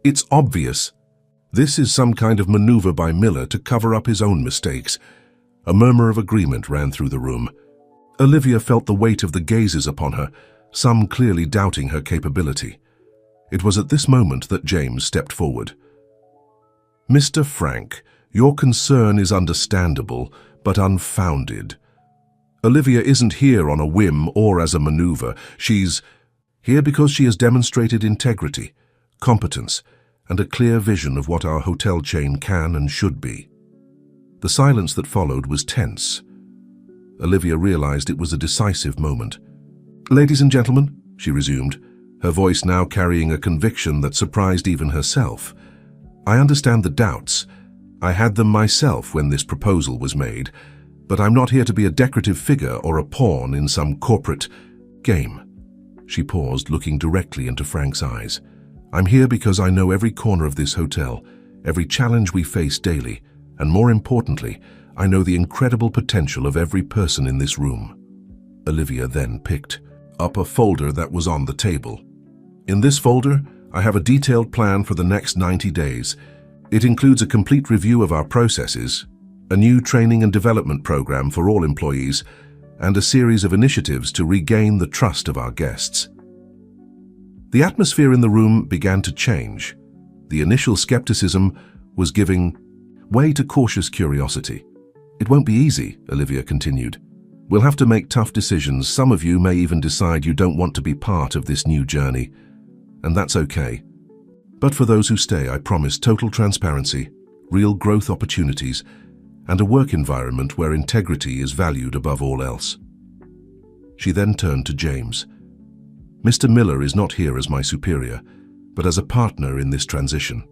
It's obvious. This is some kind of maneuver by Miller to cover up his own mistakes." A murmur of agreement ran through the room. Olivia felt the weight of the gazes upon her, some clearly doubting her capability. It was at this moment that James stepped forward. "Mr. Frank, your concern is understandable, but unfounded. Olivia isn't here on a whim or as a maneuver. She's here because she has demonstrated integrity, competence, and a clear vision of what our hotel chain can and should be." The silence that followed was tense. Olivia realized it was a decisive moment. "Ladies and gentlemen," she resumed, her voice now carrying a conviction that surprised even herself, "I understand the doubts. I had them myself when this proposal was made, but I'm not here to be a decorative figure or a pawn in some corporate game." She paused, looking directly into Frank's eyes. "I'm here because I know every corner of this hotel, every challenge we face daily, and more importantly, I know the incredible potential of every person in this room." Olivia then picked up a folder that was on the table. "In this folder, I have a detailed plan for the next 90 days. It includes a complete review of our processes, a new training and development program for all employees, and a series of initiatives to regain the trust of our guests. The atmosphere in the room began to change. The initial skepticism was giving way to cautious curiosity. "It won't be easy," Olivia continued. "We'll have to make tough decisions. Some of you may even decide you don't want to be part of this new journey, and that's okay. But for those who stay, I promise total transparency, real growth opportunities, and a work environment where integrity is valued above all else." She then turned to James. "Mr. Miller is not here as my superior, but as a partner in this transition.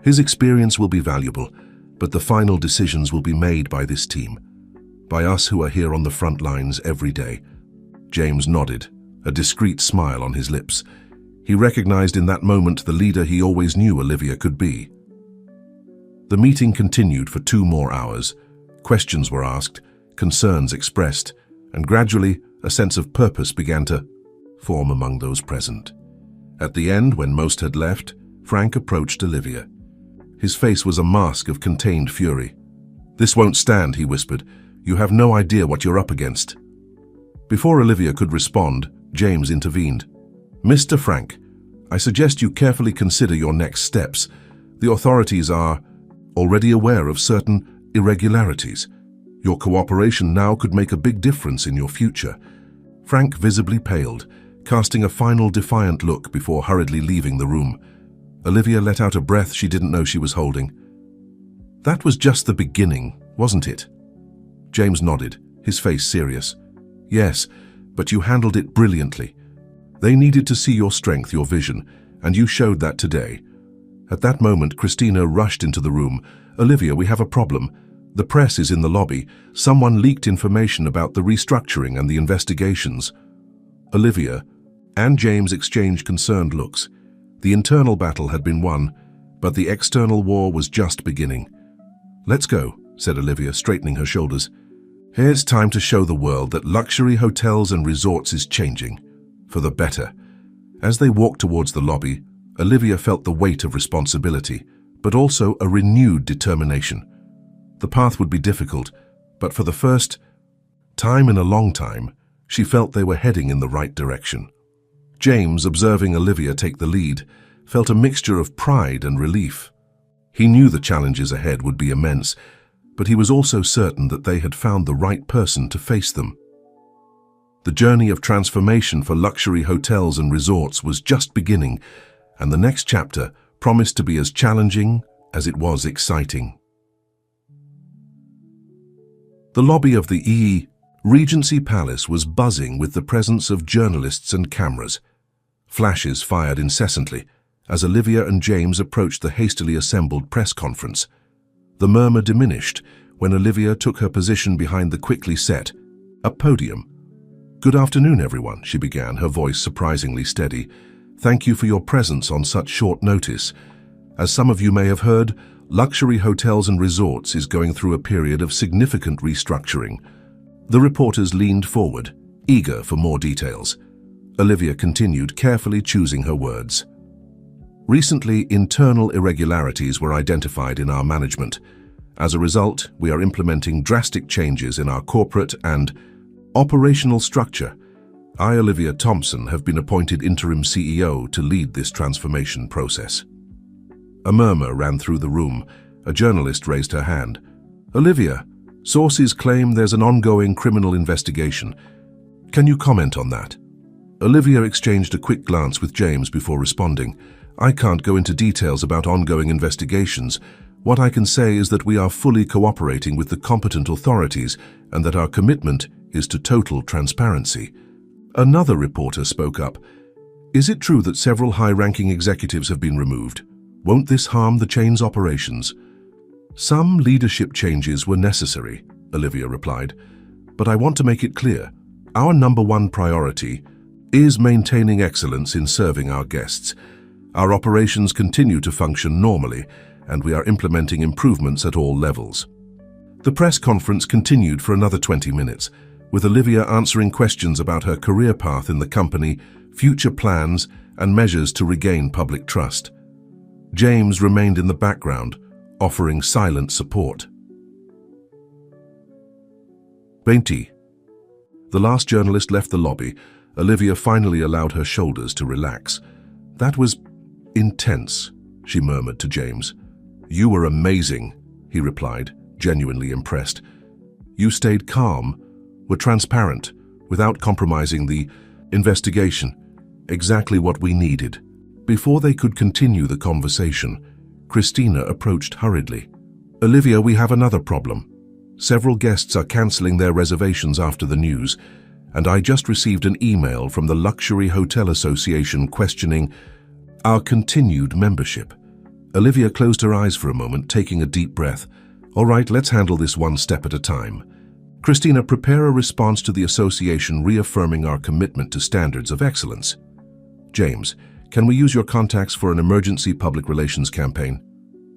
His experience will be valuable, but the final decisions will be made by this team, by us who are here on the front lines every day." James nodded, a discreet smile on his lips. He recognized in that moment the leader he always knew Olivia could be. The meeting continued for 2 more hours. Questions were asked, concerns expressed, and gradually a sense of purpose began to form among those present. At the end, when most had left, Frank approached Olivia. His face was a mask of contained fury. "This won't stand," he whispered. "You have no idea what you're up against." Before Olivia could respond, James intervened. "Mr. Frank, I suggest you carefully consider your next steps. The authorities are already aware of certain irregularities. Your cooperation now could make a big difference in your future." Frank visibly paled, casting a final defiant look before hurriedly leaving the room. Olivia let out a breath she didn't know she was holding. "That was just the beginning, wasn't it?" James nodded, his face serious. "Yes, but you handled it brilliantly. They needed to see your strength, your vision, and you showed that today." At that moment, Christina rushed into the room. "Olivia, we have a problem. The press is in the lobby. Someone leaked information about the restructuring and the investigations." Olivia and James exchanged concerned looks. The internal battle had been won, but the external war was just beginning. "Let's go," said Olivia, straightening her shoulders. "Here's time to show the world that luxury hotels and resorts is changing, for the better." As they walked towards the lobby, Olivia felt the weight of responsibility, but also a renewed determination. The path would be difficult, but for the first time in a long time, she felt they were heading in the right direction. James, observing Olivia take the lead, felt a mixture of pride and relief. He knew the challenges ahead would be immense, but he was also certain that they had found the right person to face them. The journey of transformation for luxury hotels and resorts was just beginning, and the next chapter promised to be as challenging as it was exciting. The lobby of the Regency Palace was buzzing with the presence of journalists and cameras. Flashes fired incessantly as Olivia and James approached the hastily assembled press conference. The murmur diminished when Olivia took her position behind the quickly set up podium. "Good afternoon, everyone," she began, her voice surprisingly steady. "Thank you for your presence on such short notice. As some of you may have heard, luxury hotels and resorts is going through a period of significant restructuring." The reporters leaned forward, eager for more details. Olivia continued, carefully choosing her words. "Recently, internal irregularities were identified in our management. As a result, we are implementing drastic changes in our corporate and operational structure. I, Olivia Thompson, have been appointed interim CEO to lead this transformation process." A murmur ran through the room. A journalist raised her hand. "Olivia, sources claim there's an ongoing criminal investigation. Can you comment on that?" Olivia exchanged a quick glance with James before responding. "I can't go into details about ongoing investigations. What I can say is that we are fully cooperating with the competent authorities and that our commitment is to total transparency." Another reporter spoke up. "Is it true that several high-ranking executives have been removed? Won't this harm the chain's operations?" "Some leadership changes were necessary," Olivia replied, "but I want to make it clear, our #1 priority is maintaining excellence in serving our guests. Our operations continue to function normally, and we are implementing improvements at all levels." The press conference continued for another 20 minutes, with Olivia answering questions about her career path in the company, future plans, and measures to regain public trust. James remained in the background, offering silent support. 20. The last journalist left the lobby. Olivia finally allowed her shoulders to relax. "That was intense," she murmured to James. "You were amazing," he replied, genuinely impressed. "You stayed calm, were transparent, without compromising the investigation. Exactly what we needed." Before they could continue the conversation, Christina approached hurriedly. "Olivia, we have another problem. Several guests are cancelling their reservations after the news, and I just received an email from the Luxury Hotel Association questioning our continued membership." Olivia closed her eyes for a moment, taking a deep breath. "All right, let's handle this one step at a time. Christina, prepare a response to the association reaffirming our commitment to standards of excellence. James, can we use your contacts for an emergency public relations campaign?"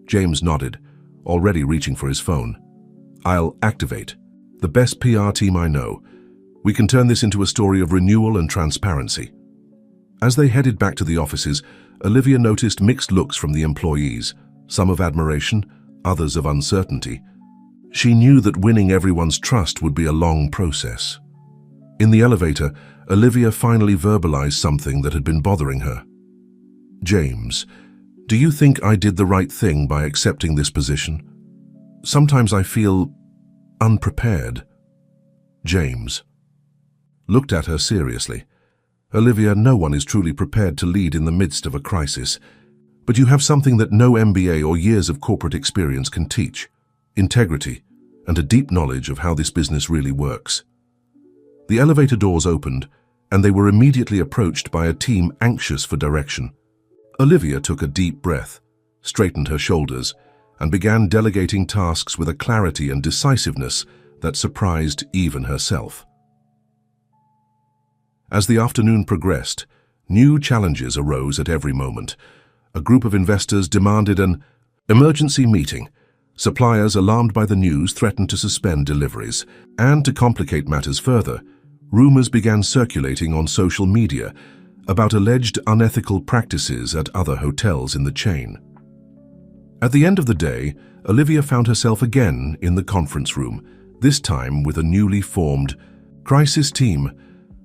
James nodded, already reaching for his phone. "I'll activate. The best PR team I know. We can turn this into a story of renewal and transparency." As they headed back to the offices, Olivia noticed mixed looks from the employees, some of admiration, others of uncertainty. She knew that winning everyone's trust would be a long process. In the elevator, Olivia finally verbalized something that had been bothering her. "James, do you think I did the right thing by accepting this position? Sometimes I feel unprepared." James looked at her seriously. "Olivia, no one is truly prepared to lead in the midst of a crisis. But you have something that no MBA or years of corporate experience can teach: integrity and a deep knowledge of how this business really works." The elevator doors opened, and they were immediately approached by a team anxious for direction. Olivia took a deep breath, straightened her shoulders, and began delegating tasks with a clarity and decisiveness that surprised even herself. As the afternoon progressed, new challenges arose at every moment. A group of investors demanded an emergency meeting. Suppliers, alarmed by the news, threatened to suspend deliveries. And to complicate matters further, rumors began circulating on social media about alleged unethical practices at other hotels in the chain. At the end of the day, Olivia found herself again in the conference room, this time with a newly formed crisis team.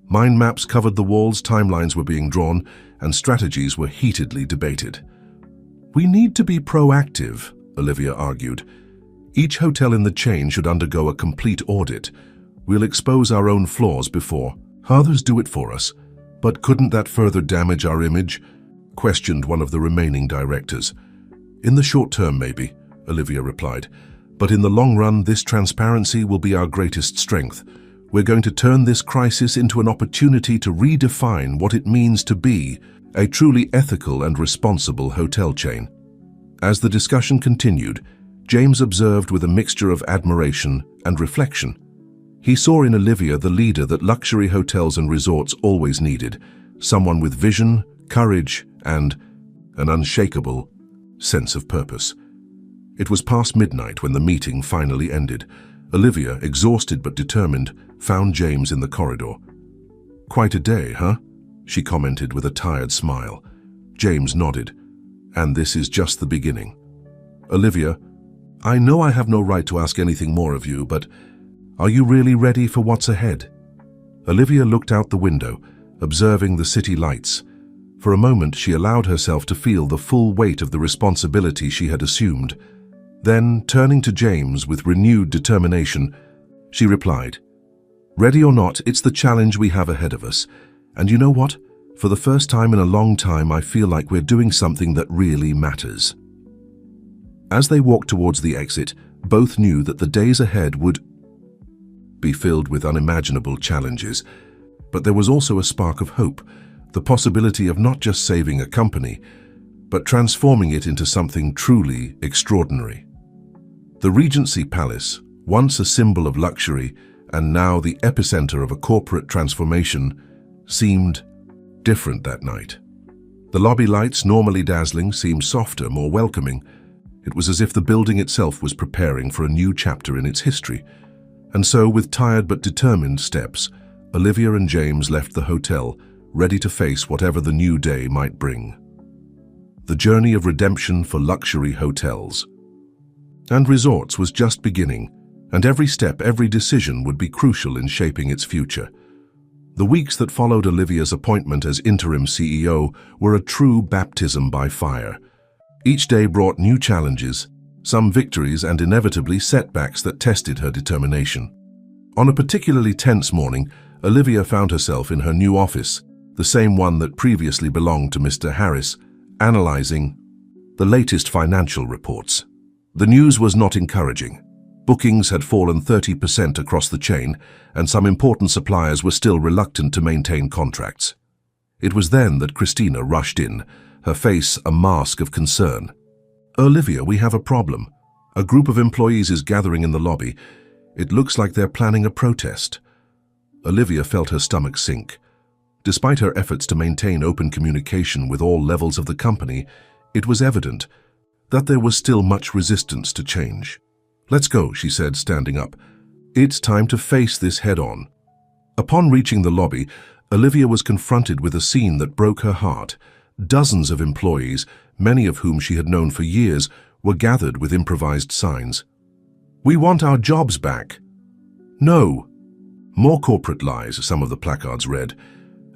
Mind maps covered the walls, timelines were being drawn, and strategies were heatedly debated. "We need to be proactive," Olivia argued. "Each hotel in the chain should undergo a complete audit. We'll expose our own flaws before others do it for us." "But couldn't that further damage our image?" questioned one of the remaining directors. "In the short term, maybe," Olivia replied. "But in the long run, this transparency will be our greatest strength. We're going to turn this crisis into an opportunity to redefine what it means to be a truly ethical and responsible hotel chain." As the discussion continued, James observed with a mixture of admiration and reflection. He saw in Olivia the leader that luxury hotels and resorts always needed, someone with vision, courage, and an unshakable sense of purpose. It was past midnight when the meeting finally ended. Olivia, exhausted but determined, found James in the corridor. "Quite a day, huh?" she commented with a tired smile. James nodded. "And this is just the beginning." "Olivia, I know I have no right to ask anything more of you, but are you really ready for what's ahead?" Olivia looked out the window, observing the city lights. For a moment, she allowed herself to feel the full weight of the responsibility she had assumed. Then, turning to James with renewed determination, she replied, "Ready or not, it's the challenge we have ahead of us. And you know what? For the first time in a long time, I feel like we're doing something that really matters." As they walked towards the exit, both knew that the days ahead would be filled with unimaginable challenges. But there was also a spark of hope, the possibility of not just saving a company, but transforming it into something truly extraordinary. The Regency Palace, once a symbol of luxury and now the epicenter of a corporate transformation, seemed different that night. The lobby lights, normally dazzling, seemed softer, more welcoming. It was as if the building itself was preparing for a new chapter in its history. And so, with tired but determined steps, Olivia and James left the hotel, ready to face whatever the new day might bring. The journey of redemption for luxury hotels and resorts was just beginning, and every step, every decision would be crucial in shaping its future. The weeks that followed Olivia's appointment as interim CEO were a true baptism by fire. Each day brought new challenges, some victories and inevitably setbacks that tested her determination. On a particularly tense morning, Olivia found herself in her new office, the same one that previously belonged to Mr. Harris, analyzing the latest financial reports. The news was not encouraging. Bookings had fallen 30% across the chain, and some important suppliers were still reluctant to maintain contracts. It was then that Christina rushed in, her face a mask of concern. "Olivia, we have a problem. A group of employees is gathering in the lobby. It looks like they're planning a protest." Olivia felt her stomach sink. Despite her efforts to maintain open communication with all levels of the company, it was evident that there was still much resistance to change. "Let's go," she said, standing up. "It's time to face this head-on." Upon reaching the lobby, Olivia was confronted with a scene that broke her heart. Dozens of employees, many of whom she had known for years, were gathered with improvised signs. "We want our jobs back." "No." "More corporate lies," some of the placards read.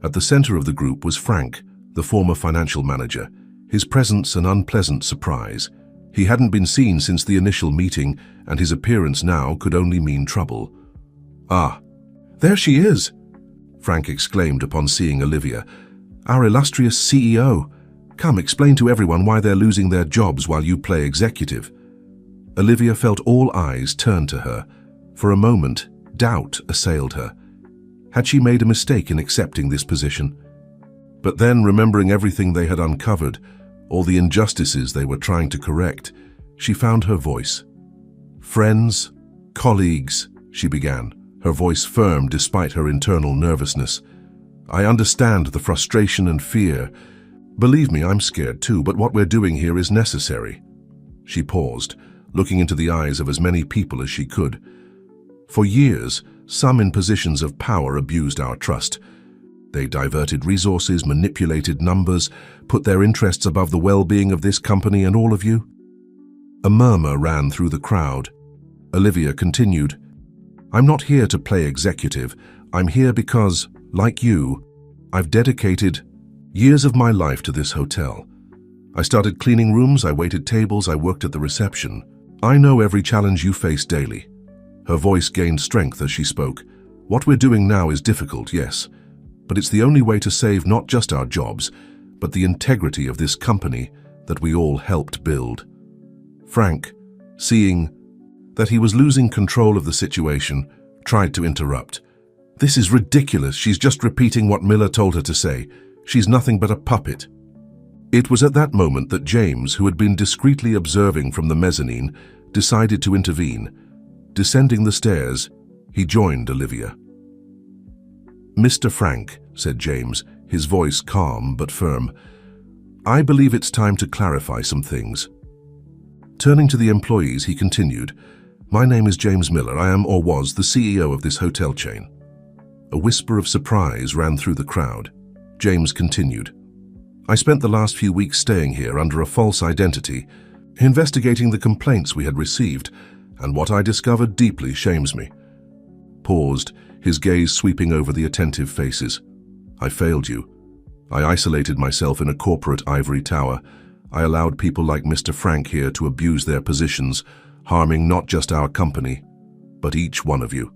At the center of the group was Frank, the former financial manager, his presence an unpleasant surprise. He hadn't been seen since the initial meeting, and his appearance now could only mean trouble. "Ah, there she is," Frank exclaimed upon seeing Olivia. "Our illustrious CEO. Come, explain to everyone why they're losing their jobs while you play executive." Olivia felt all eyes turn to her. For a moment, doubt assailed her. Had she made a mistake in accepting this position? But then, remembering everything they had uncovered, all the injustices they were trying to correct, she found her voice. "Friends, colleagues," she began, her voice firm despite her internal nervousness. "I understand the frustration and fear. Believe me, I'm scared too, but what we're doing here is necessary." She paused, looking into the eyes of as many people as she could. "For years, some in positions of power abused our trust. They diverted resources, manipulated numbers, put their interests above the well-being of this company and all of you." A murmur ran through the crowd. Olivia continued, "I'm not here to play executive. I'm here because, like you, I've dedicated years of my life to this hotel. I started cleaning rooms, I waited tables, I worked at the reception. I know every challenge you face daily." Her voice gained strength as she spoke. "What we're doing now is difficult, yes, but it's the only way to save not just our jobs, but the integrity of this company that we all helped build." Frank, seeing that he was losing control of the situation, tried to interrupt. "This is ridiculous. She's just repeating what Miller told her to say. She's nothing but a puppet." It was at that moment that James, who had been discreetly observing from the mezzanine, decided to intervene. Descending the stairs, he joined Olivia. "Mr. Frank," said James, his voice calm but firm, "I believe it's time to clarify some things." Turning to the employees, he continued, "My name is James Miller. I am, or was, the CEO of this hotel chain." A whisper of surprise ran through the crowd. James continued, "I spent the last few weeks staying here under a false identity, investigating the complaints we had received, and what I discovered deeply shames me." Paused, his gaze sweeping over the attentive faces. "I failed you. I isolated myself in a corporate ivory tower. I allowed people like Mr. Frank here to abuse their positions, harming not just our company, but each one of you."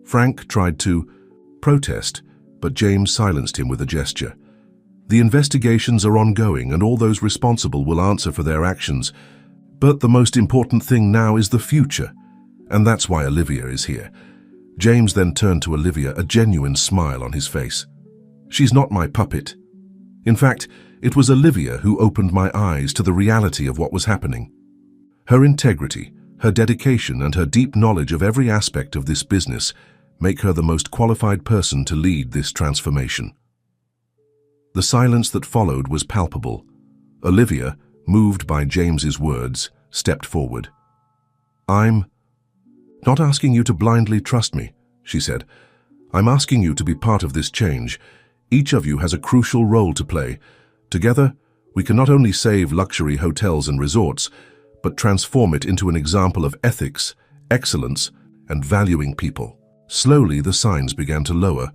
Frank tried to protest, but James silenced him with a gesture. "The investigations are ongoing, and all those responsible will answer for their actions. But the most important thing now is the future, and that's why Olivia is here." James then turned to Olivia, a genuine smile on his face. "She's not my puppet. In fact, it was Olivia who opened my eyes to the reality of what was happening. Her integrity, her dedication, and her deep knowledge of every aspect of this business make her the most qualified person to lead this transformation." The silence that followed was palpable. Olivia, moved by James's words, stepped forward. "I'm not asking you to blindly trust me," she said. "I'm asking you to be part of this change. Each of you has a crucial role to play. Together, We can not only save luxury hotels and resorts, but transform it into an example of ethics, excellence, and valuing people. Slowly, the signs began to lower.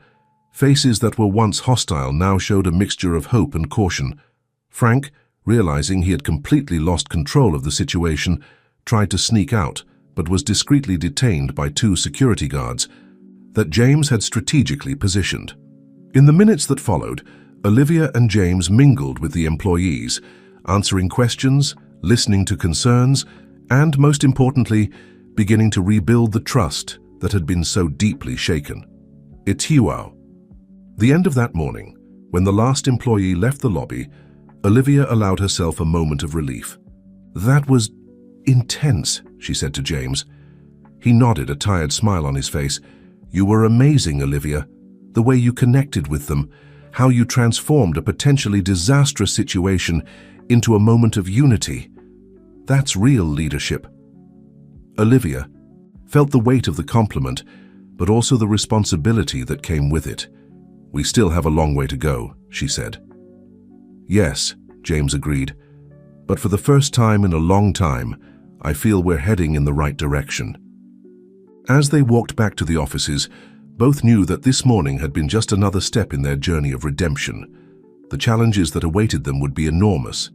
Faces that were once hostile now showed a mixture of hope and caution. Frank, realizing he had completely lost control of the situation, tried to sneak out, but was discreetly detained by 2 security guards that James had strategically positioned. In the minutes that followed, Olivia and James mingled with the employees, answering questions, listening to concerns, and, most importantly, beginning to rebuild the trust that had been so deeply shaken. Itiwao. The end of that morning, when the last employee left the lobby, Olivia allowed herself a moment of relief. "That was intense," she said to James. He nodded, a tired smile on his face. "You were amazing, Olivia. The way you connected with them, how you transformed a potentially disastrous situation into a moment of unity. That's real leadership." Olivia felt the weight of the compliment, but also the responsibility that came with it. "We still have a long way to go," she said. "Yes," James agreed, "but for the first time in a long time, I feel we're heading in the right direction." As they walked back to the offices, both knew that this morning had been just another step in their journey of redemption. The challenges that awaited them would be enormous,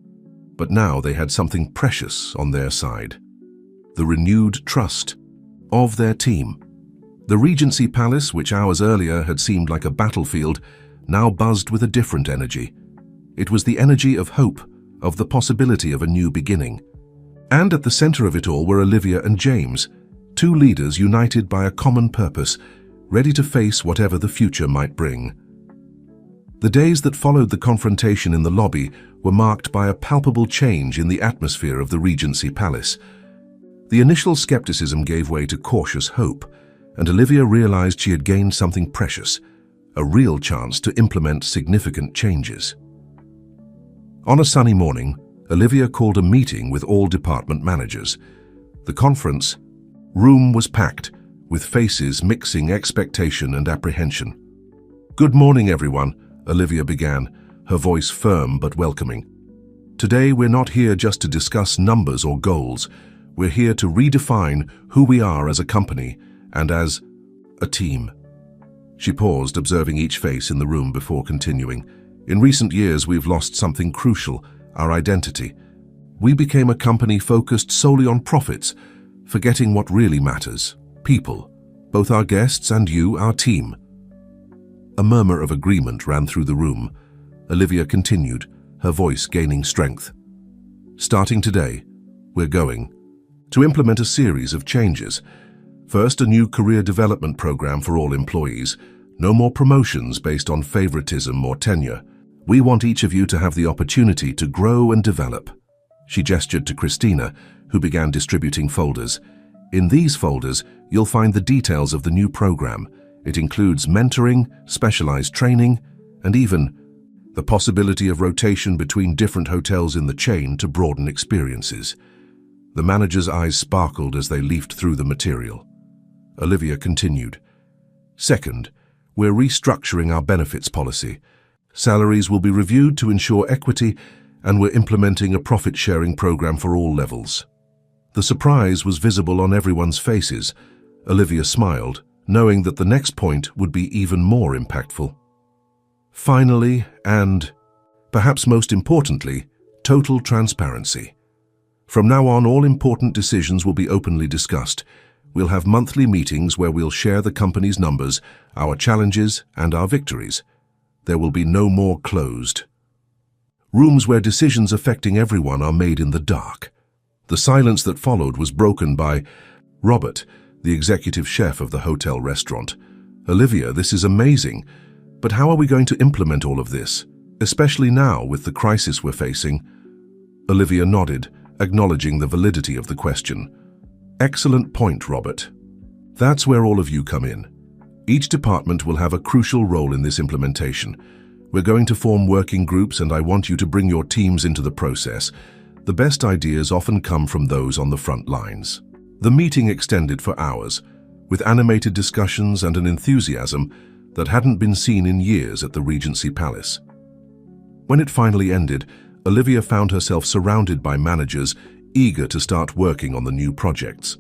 but now they had something precious on their side: the renewed trust of their team. The Regency Palace, which hours earlier had seemed like a battlefield, now buzzed with a different energy. It was the energy of hope, of the possibility of a new beginning. And at the center of it all were Olivia and James, 2 leaders united by a common purpose, ready to face whatever the future might bring. The days that followed the confrontation in the lobby were marked by a palpable change in the atmosphere of the Regency Palace. The initial skepticism gave way to cautious hope, and Olivia realized she had gained something precious, a real chance to implement significant changes. On a sunny morning, Olivia called a meeting with all department managers. The conference room was packed, with faces mixing expectation and apprehension. "Good morning, everyone," Olivia began, her voice firm but welcoming. "Today we're not here just to discuss numbers or goals. We're here to redefine who we are as a company and as a team." She paused, observing each face in the room before continuing. "In recent years, we've lost something crucial: our identity. We became a company focused solely on profits, forgetting what really matters: people, both our guests and you, our team." A murmur of agreement ran through the room. Olivia continued, her voice gaining strength. "Starting today, we're going to implement a series of changes. First, a new career development program for all employees. No more promotions based on favoritism or tenure. We want each of you to have the opportunity to grow and develop." She gestured to Christina, who began distributing folders. "In these folders, you'll find the details of the new program. It includes mentoring, specialized training, and even the possibility of rotation between different hotels in the chain to broaden experiences." The manager's eyes sparkled as they leafed through the material. Olivia continued. "Second, we're restructuring our benefits policy. Salaries will be reviewed to ensure equity, and we're implementing a profit-sharing program for all levels." The surprise was visible on everyone's faces. Olivia smiled, knowing that the next point would be even more impactful. Finally, and perhaps most importantly, total transparency. From now on, all important decisions will be openly discussed. We'll have monthly meetings where we'll share the company's numbers, our challenges, and our victories. There will be no more closed rooms where decisions affecting everyone are made in the dark. The silence that followed was broken by Robert, the executive chef of the hotel restaurant. "Olivia, this is amazing, but how are we going to implement all of this, especially now with the crisis we're facing?" Olivia nodded, acknowledging the validity of the question. "Excellent point, Robert. That's where all of you come in. Each department will have a crucial role in this implementation. We're going to form working groups, and I want you to bring your teams into the process. The best ideas often come from those on the front lines." The meeting extended for hours, with animated discussions and an enthusiasm that hadn't been seen in years at the Regency Palace. When it finally ended, Olivia found herself surrounded by managers eager to start working on the new projects.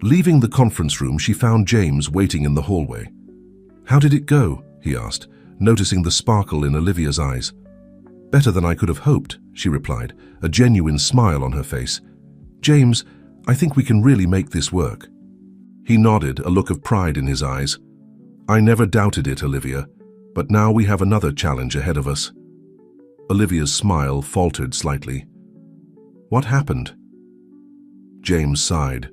Leaving the conference room, she found James waiting in the hallway. "How did it go?" he asked, noticing the sparkle in Olivia's eyes. "Better than I could have hoped," she replied, a genuine smile on her face. "James, I think we can really make this work." He nodded, a look of pride in his eyes. "I never doubted it, Olivia, but now we have another challenge ahead of us." Olivia's smile faltered slightly. "What happened?" James sighed.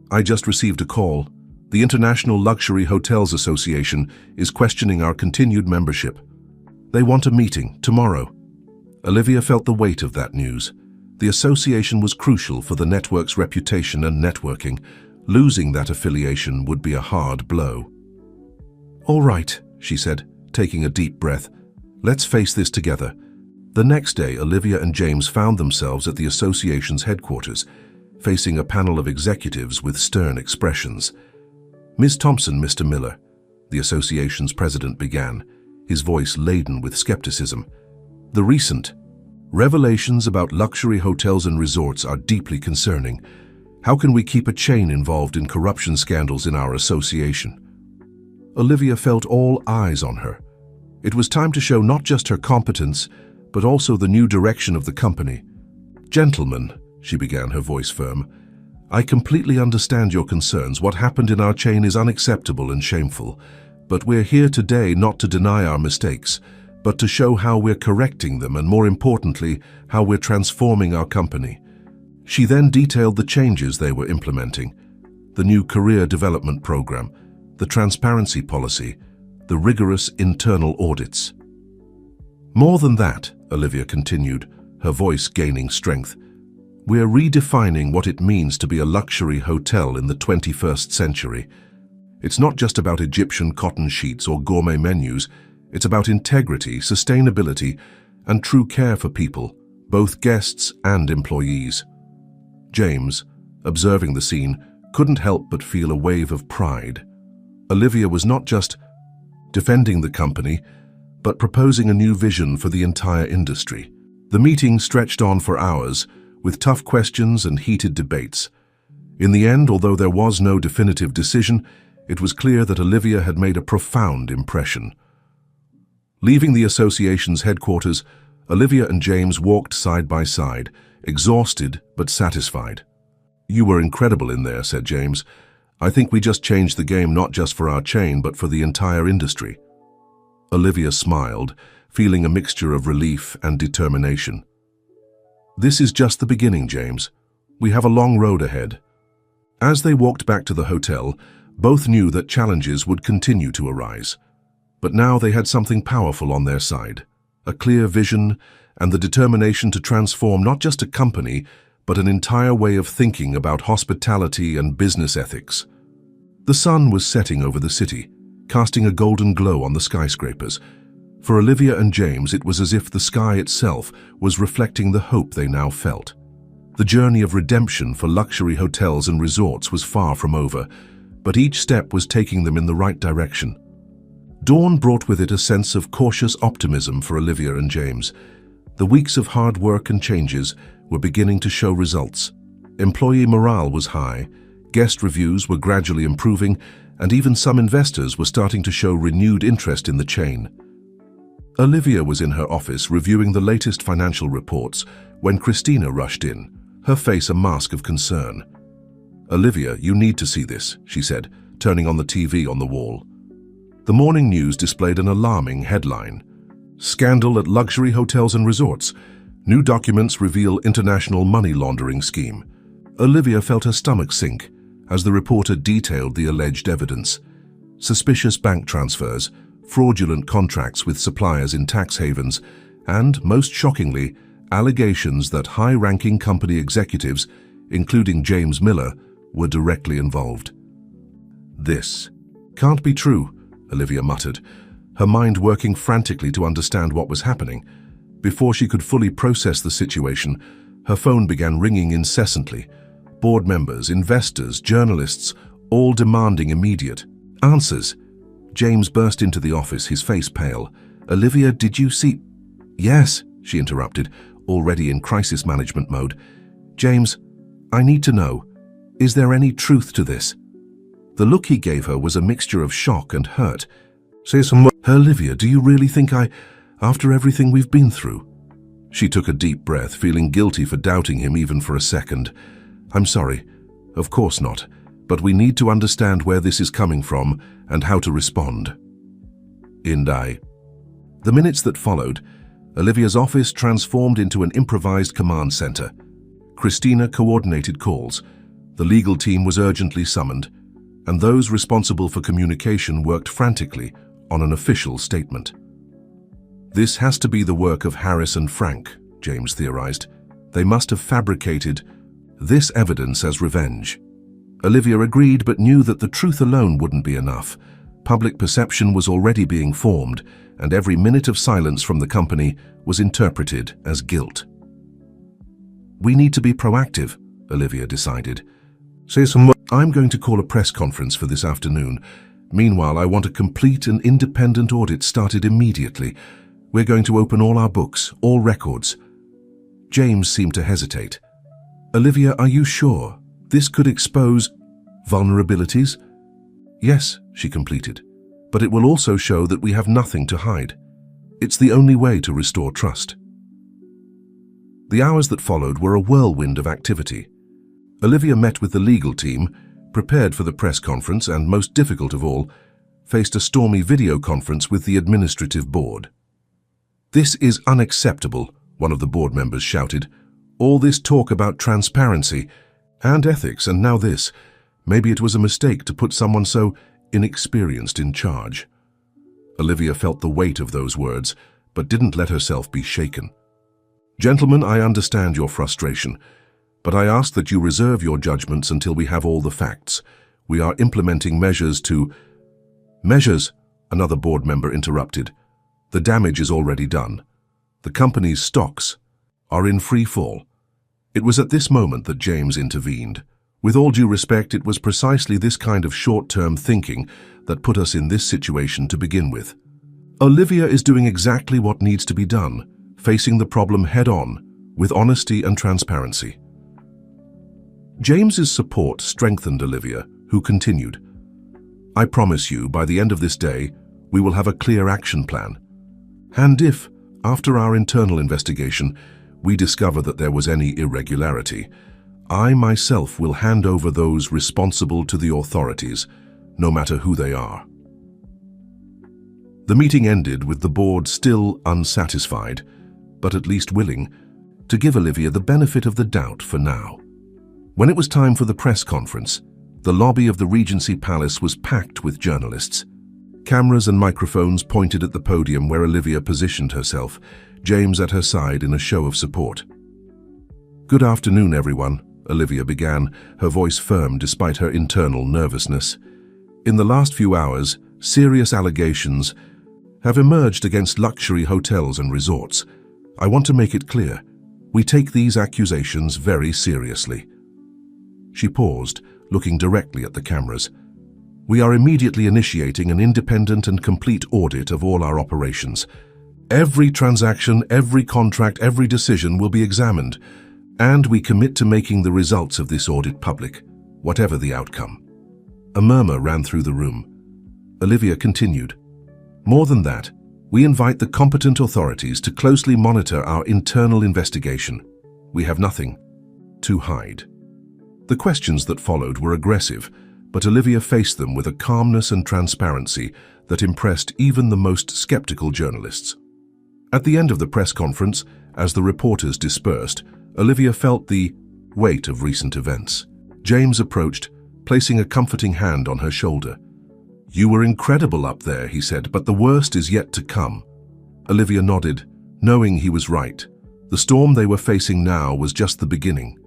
"I just received a call. The International Luxury Hotels Association is questioning our continued membership. They want a meeting tomorrow." Olivia felt the weight of that news. The association was crucial for the network's reputation and networking. Losing that affiliation would be a hard blow. "All right," she said, taking a deep breath. "Let's face this together." The next day, Olivia and James found themselves at the association's headquarters, facing a panel of executives with stern expressions. "Ms. Thompson, Mr. Miller," the association's president began, his voice laden with skepticism. "The recent revelations about luxury hotels and resorts are deeply concerning. How can we keep a chain involved in corruption scandals in our association?" Olivia felt all eyes on her. It was time to show not just her competence, but also the new direction of the company. "Gentlemen," she began, her voice firm, "I completely understand your concerns. What happened in our chain is unacceptable and shameful. But we're here today not to deny our mistakes, but to show how we're correcting them and, more importantly, how we're transforming our company." She then detailed the changes they were implementing: the new career development program, the transparency policy, the rigorous internal audits. "More than that," Olivia continued, her voice gaining strength, "we're redefining what it means to be a luxury hotel in the 21st century. It's not just about Egyptian cotton sheets or gourmet menus. It's about integrity, sustainability, and true care for people, both guests and employees." James, observing the scene, couldn't help but feel a wave of pride. Olivia was not just defending the company, but proposing a new vision for the entire industry. The meeting stretched on for hours, with tough questions and heated debates. In the end, although there was no definitive decision, it was clear that Olivia had made a profound impression. Leaving the association's headquarters, Olivia and James walked side by side, exhausted but satisfied. "You were incredible in there," said James. "I think we just changed the game not just for our chain, but for the entire industry." Olivia smiled, feeling a mixture of relief and determination. "This is just the beginning, James. We have a long road ahead." As they walked back to the hotel, both knew that challenges would continue to arise. But now they had something powerful on their side: a clear vision and the determination to transform not just a company, but an entire way of thinking about hospitality and business ethics. The sun was setting over the city, casting a golden glow on the skyscrapers. For Olivia and James, it was as if the sky itself was reflecting the hope they now felt. The journey of redemption for luxury hotels and resorts was far from over, but each step was taking them in the right direction. Dawn brought with it a sense of cautious optimism for Olivia and James. The weeks of hard work and changes were beginning to show results. Employee morale was high, guest reviews were gradually improving, and even some investors were starting to show renewed interest in the chain. Olivia was in her office reviewing the latest financial reports when Christina rushed in, her face a mask of concern. "Olivia, you need to see this," she said, turning on the TV on the wall. The morning news displayed an alarming headline: "Scandal at Luxury Hotels and Resorts. New documents reveal international money laundering scheme." Olivia felt her stomach sink as the reporter detailed the alleged evidence: suspicious bank transfers, fraudulent contracts with suppliers in tax havens, and, most shockingly, allegations that high-ranking company executives, including James Miller, were directly involved. "This can't be true," Olivia muttered, her mind working frantically to understand what was happening. Before she could fully process the situation, her phone began ringing incessantly. Board members, investors, journalists, all demanding immediate answers. James burst into the office, his face pale. "Olivia, did you see—" "Yes," she interrupted, already in crisis management mode. "James, I need to know, is there any truth to this?" The look he gave her was a mixture of shock and hurt. "Olivia, do you really think after everything we've been through?" She took a deep breath, feeling guilty for doubting him even for a second. "I'm sorry. Of course not. But we need to understand where this is coming from and how to respond." The minutes that followed, Olivia's office transformed into an improvised command center. Christina coordinated calls, the legal team was urgently summoned, and those responsible for communication worked frantically on an official statement. "This has to be the work of Harris and Frank," James theorized. "They must have fabricated this evidence as revenge." Olivia agreed, but knew that the truth alone wouldn't be enough. Public perception was already being formed, and every minute of silence from the company was interpreted as guilt. "We need to be proactive," Olivia decided. "I'm going to call a press conference for this afternoon. Meanwhile, I want a complete and independent audit started immediately. We're going to open all our books, all records." James seemed to hesitate. "Olivia, are you sure? This could expose vulnerabilities?" "Yes," she completed, "but it will also show that we have nothing to hide. It's the only way to restore trust." The hours that followed were a whirlwind of activity. Olivia met with the legal team, prepared for the press conference, and most difficult of all, faced a stormy video conference with the administrative board. "This is unacceptable," one of the board members shouted. "All this talk about transparency and ethics, and now this. Maybe it was a mistake to put someone so inexperienced in charge." Olivia felt the weight of those words, but didn't let herself be shaken. "Gentlemen, I understand your frustration, but I ask that you reserve your judgments until we have all the facts. We are implementing measures to—" "Measures," another board member interrupted. "The damage is already done. The company's stocks are in free fall." It was at this moment that James intervened. With all due respect, it was precisely this kind of short-term thinking that put us in this situation to begin with. Olivia is doing exactly what needs to be done, facing the problem head-on, with honesty and transparency. James's support strengthened Olivia, who continued, "I promise you, by the end of this day, we will have a clear action plan. And if, after our internal investigation, we discover that there was any irregularity, I myself will hand over those responsible to the authorities, no matter who they are." The meeting ended with the board still unsatisfied, but at least willing, to give Olivia the benefit of the doubt for now. When it was time for the press conference, the lobby of the Regency Palace was packed with journalists. Cameras and microphones pointed at the podium where Olivia positioned herself, James at her side in a show of support. "Good afternoon, everyone," Olivia began, her voice firm despite her internal nervousness. "In the last few hours, serious allegations have emerged against luxury hotels and resorts. I want to make it clear, we take these accusations very seriously." She paused, looking directly at the cameras. "We are immediately initiating an independent and complete audit of all our operations. Every transaction, every contract, every decision will be examined, and we commit to making the results of this audit public, whatever the outcome." A murmur ran through the room. Olivia continued, "More than that, we invite the competent authorities to closely monitor our internal investigation. We have nothing to hide." The questions that followed were aggressive, but Olivia faced them with a calmness and transparency that impressed even the most skeptical journalists. At the end of the press conference, as the reporters dispersed, Olivia felt the weight of recent events. James approached, placing a comforting hand on her shoulder. "You were incredible up there," he said, "but the worst is yet to come." Olivia nodded, knowing he was right. The storm they were facing now was just the beginning.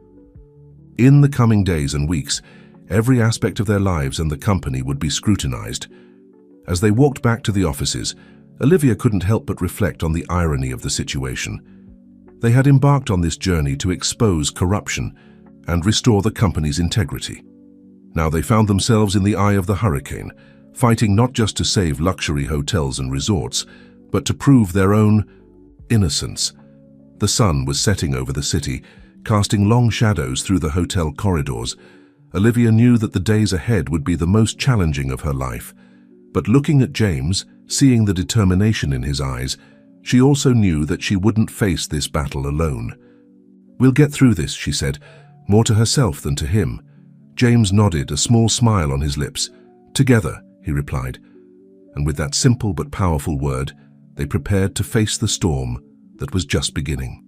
In the coming days and weeks, every aspect of their lives and the company would be scrutinized. As they walked back to the offices, Olivia couldn't help but reflect on the irony of the situation. They had embarked on this journey to expose corruption and restore the company's integrity. Now they found themselves in the eye of the hurricane, fighting not just to save luxury hotels and resorts, but to prove their own innocence. The sun was setting over the city, casting long shadows through the hotel corridors. Olivia knew that the days ahead would be the most challenging of her life. But looking at James, seeing the determination in his eyes, she also knew that she wouldn't face this battle alone. "We'll get through this," she said, more to herself than to him. James nodded, a small smile on his lips. "Together," he replied. And with that simple but powerful word, they prepared to face the storm that was just beginning.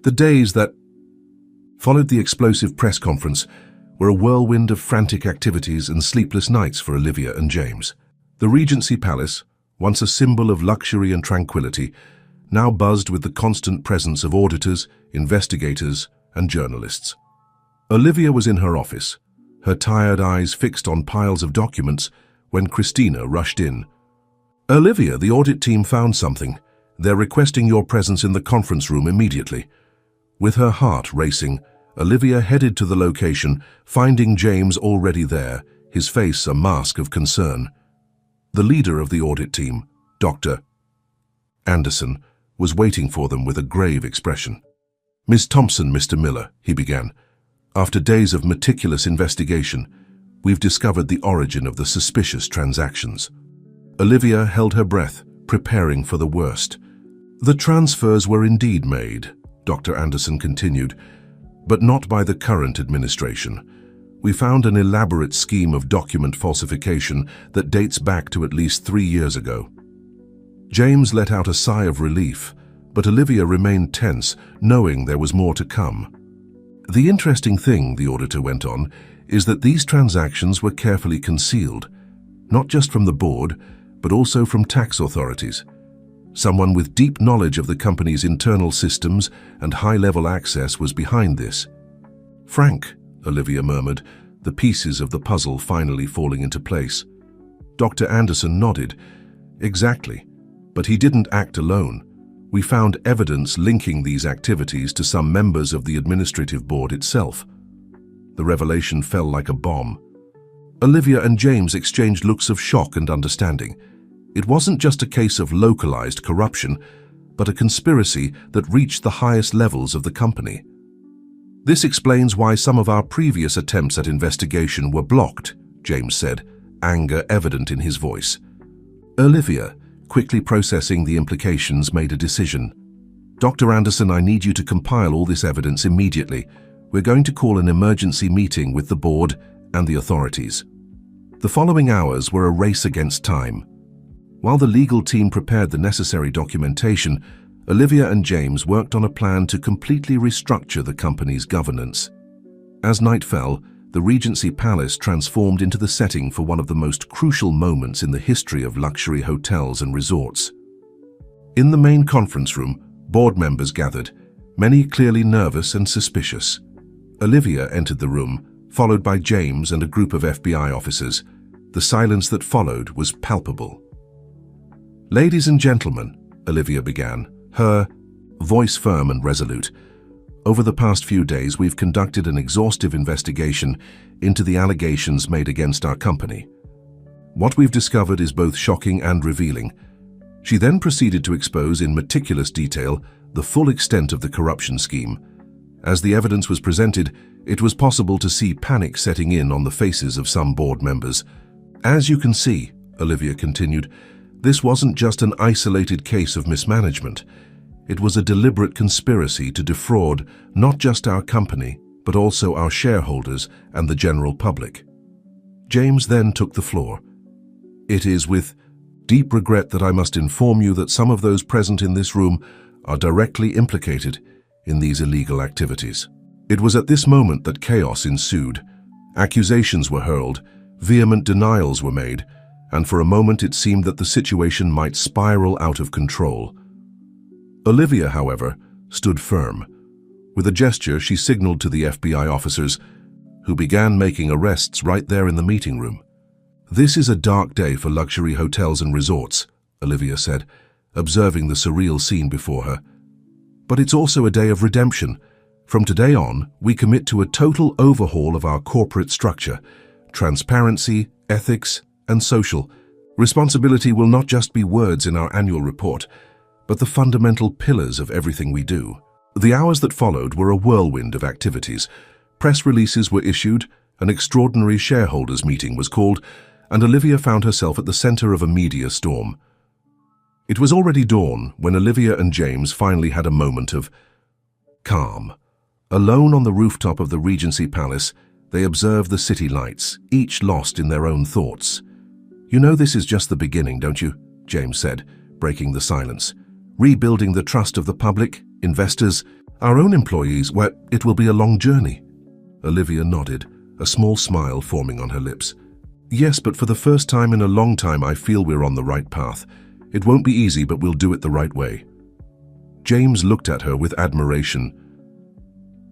The days that followed the explosive press conference were a whirlwind of frantic activities and sleepless nights for Olivia and James. The Regency Palace, once a symbol of luxury and tranquility, now buzzed with the constant presence of auditors, investigators, and journalists. Olivia was in her office, her tired eyes fixed on piles of documents, when Christina rushed in. "Olivia, the audit team found something. They're requesting your presence in the conference room immediately." With her heart racing, Olivia headed to the location, finding James already there, his face a mask of concern. The leader of the audit team, Dr. Anderson, was waiting for them with a grave expression. "Miss Thompson, Mr. Miller," he began. "After days of meticulous investigation, we've discovered the origin of the suspicious transactions." Olivia held her breath, preparing for the worst. "The transfers were indeed made," Dr. Anderson continued, "but not by the current administration. We found an elaborate scheme of document falsification that dates back to at least 3 years ago." James let out a sigh of relief, but Olivia remained tense, knowing there was more to come. "The interesting thing," the auditor went on, "is that these transactions were carefully concealed, not just from the board, but also from tax authorities. Someone with deep knowledge of the company's internal systems and high-level access was behind this." "Frank," Olivia murmured, the pieces of the puzzle finally falling into place. Dr. Anderson nodded. "Exactly. But he didn't act alone. We found evidence linking these activities to some members of the administrative board itself." The revelation fell like a bomb. Olivia and James exchanged looks of shock and understanding. It wasn't just a case of localized corruption, but a conspiracy that reached the highest levels of the company. "This explains why some of our previous attempts at investigation were blocked," James said, anger evident in his voice. Olivia, quickly processing the implications, made a decision. "Dr. Anderson, I need you to compile all this evidence immediately. We're going to call an emergency meeting with the board and the authorities." The following hours were a race against time. While the legal team prepared the necessary documentation, Olivia and James worked on a plan to completely restructure the company's governance. As night fell, the Regency Palace transformed into the setting for one of the most crucial moments in the history of luxury hotels and resorts. In the main conference room, board members gathered, many clearly nervous and suspicious. Olivia entered the room, followed by James and a group of FBI officers. The silence that followed was palpable. "Ladies and gentlemen," Olivia began, her voice firm and resolute, "over the past few days we've conducted an exhaustive investigation into the allegations made against our company. What we've discovered is both shocking and revealing." She then proceeded to expose in meticulous detail the full extent of the corruption scheme. As the evidence was presented, it was possible to see panic setting in on the faces of some board members. "As you can see," Olivia continued, "this wasn't just an isolated case of mismanagement. It was a deliberate conspiracy to defraud not just our company, but also our shareholders and the general public." James then took the floor. "It is with deep regret that I must inform you that some of those present in this room are directly implicated in these illegal activities." It was at this moment that chaos ensued. Accusations were hurled, vehement denials were made, and for a moment it seemed that the situation might spiral out of control. Olivia, however, stood firm. With a gesture, she signaled to the FBI officers, who began making arrests right there in the meeting room. "This is a dark day for luxury hotels and resorts," Olivia said, observing the surreal scene before her. "But it's also a day of redemption. From today on, we commit to a total overhaul of our corporate structure. Transparency, ethics, and social responsibility will not just be words in our annual report, but the fundamental pillars of everything we do. The hours that followed were a whirlwind of activities. Press releases were issued, an extraordinary shareholders' meeting was called, and Olivia found herself at the center of a media storm. It was already dawn when Olivia and James finally had a moment of calm. Alone on the rooftop of the Regency Palace, they observed the city lights, each lost in their own thoughts. "You know this is just the beginning, don't you?" James said, breaking the silence. "Rebuilding the trust of the public, investors, our own employees, well, it will be a long journey." Olivia nodded, a small smile forming on her lips. "Yes, but for the first time in a long time I feel we're on the right path. It won't be easy, but we'll do it the right way." James looked at her with admiration.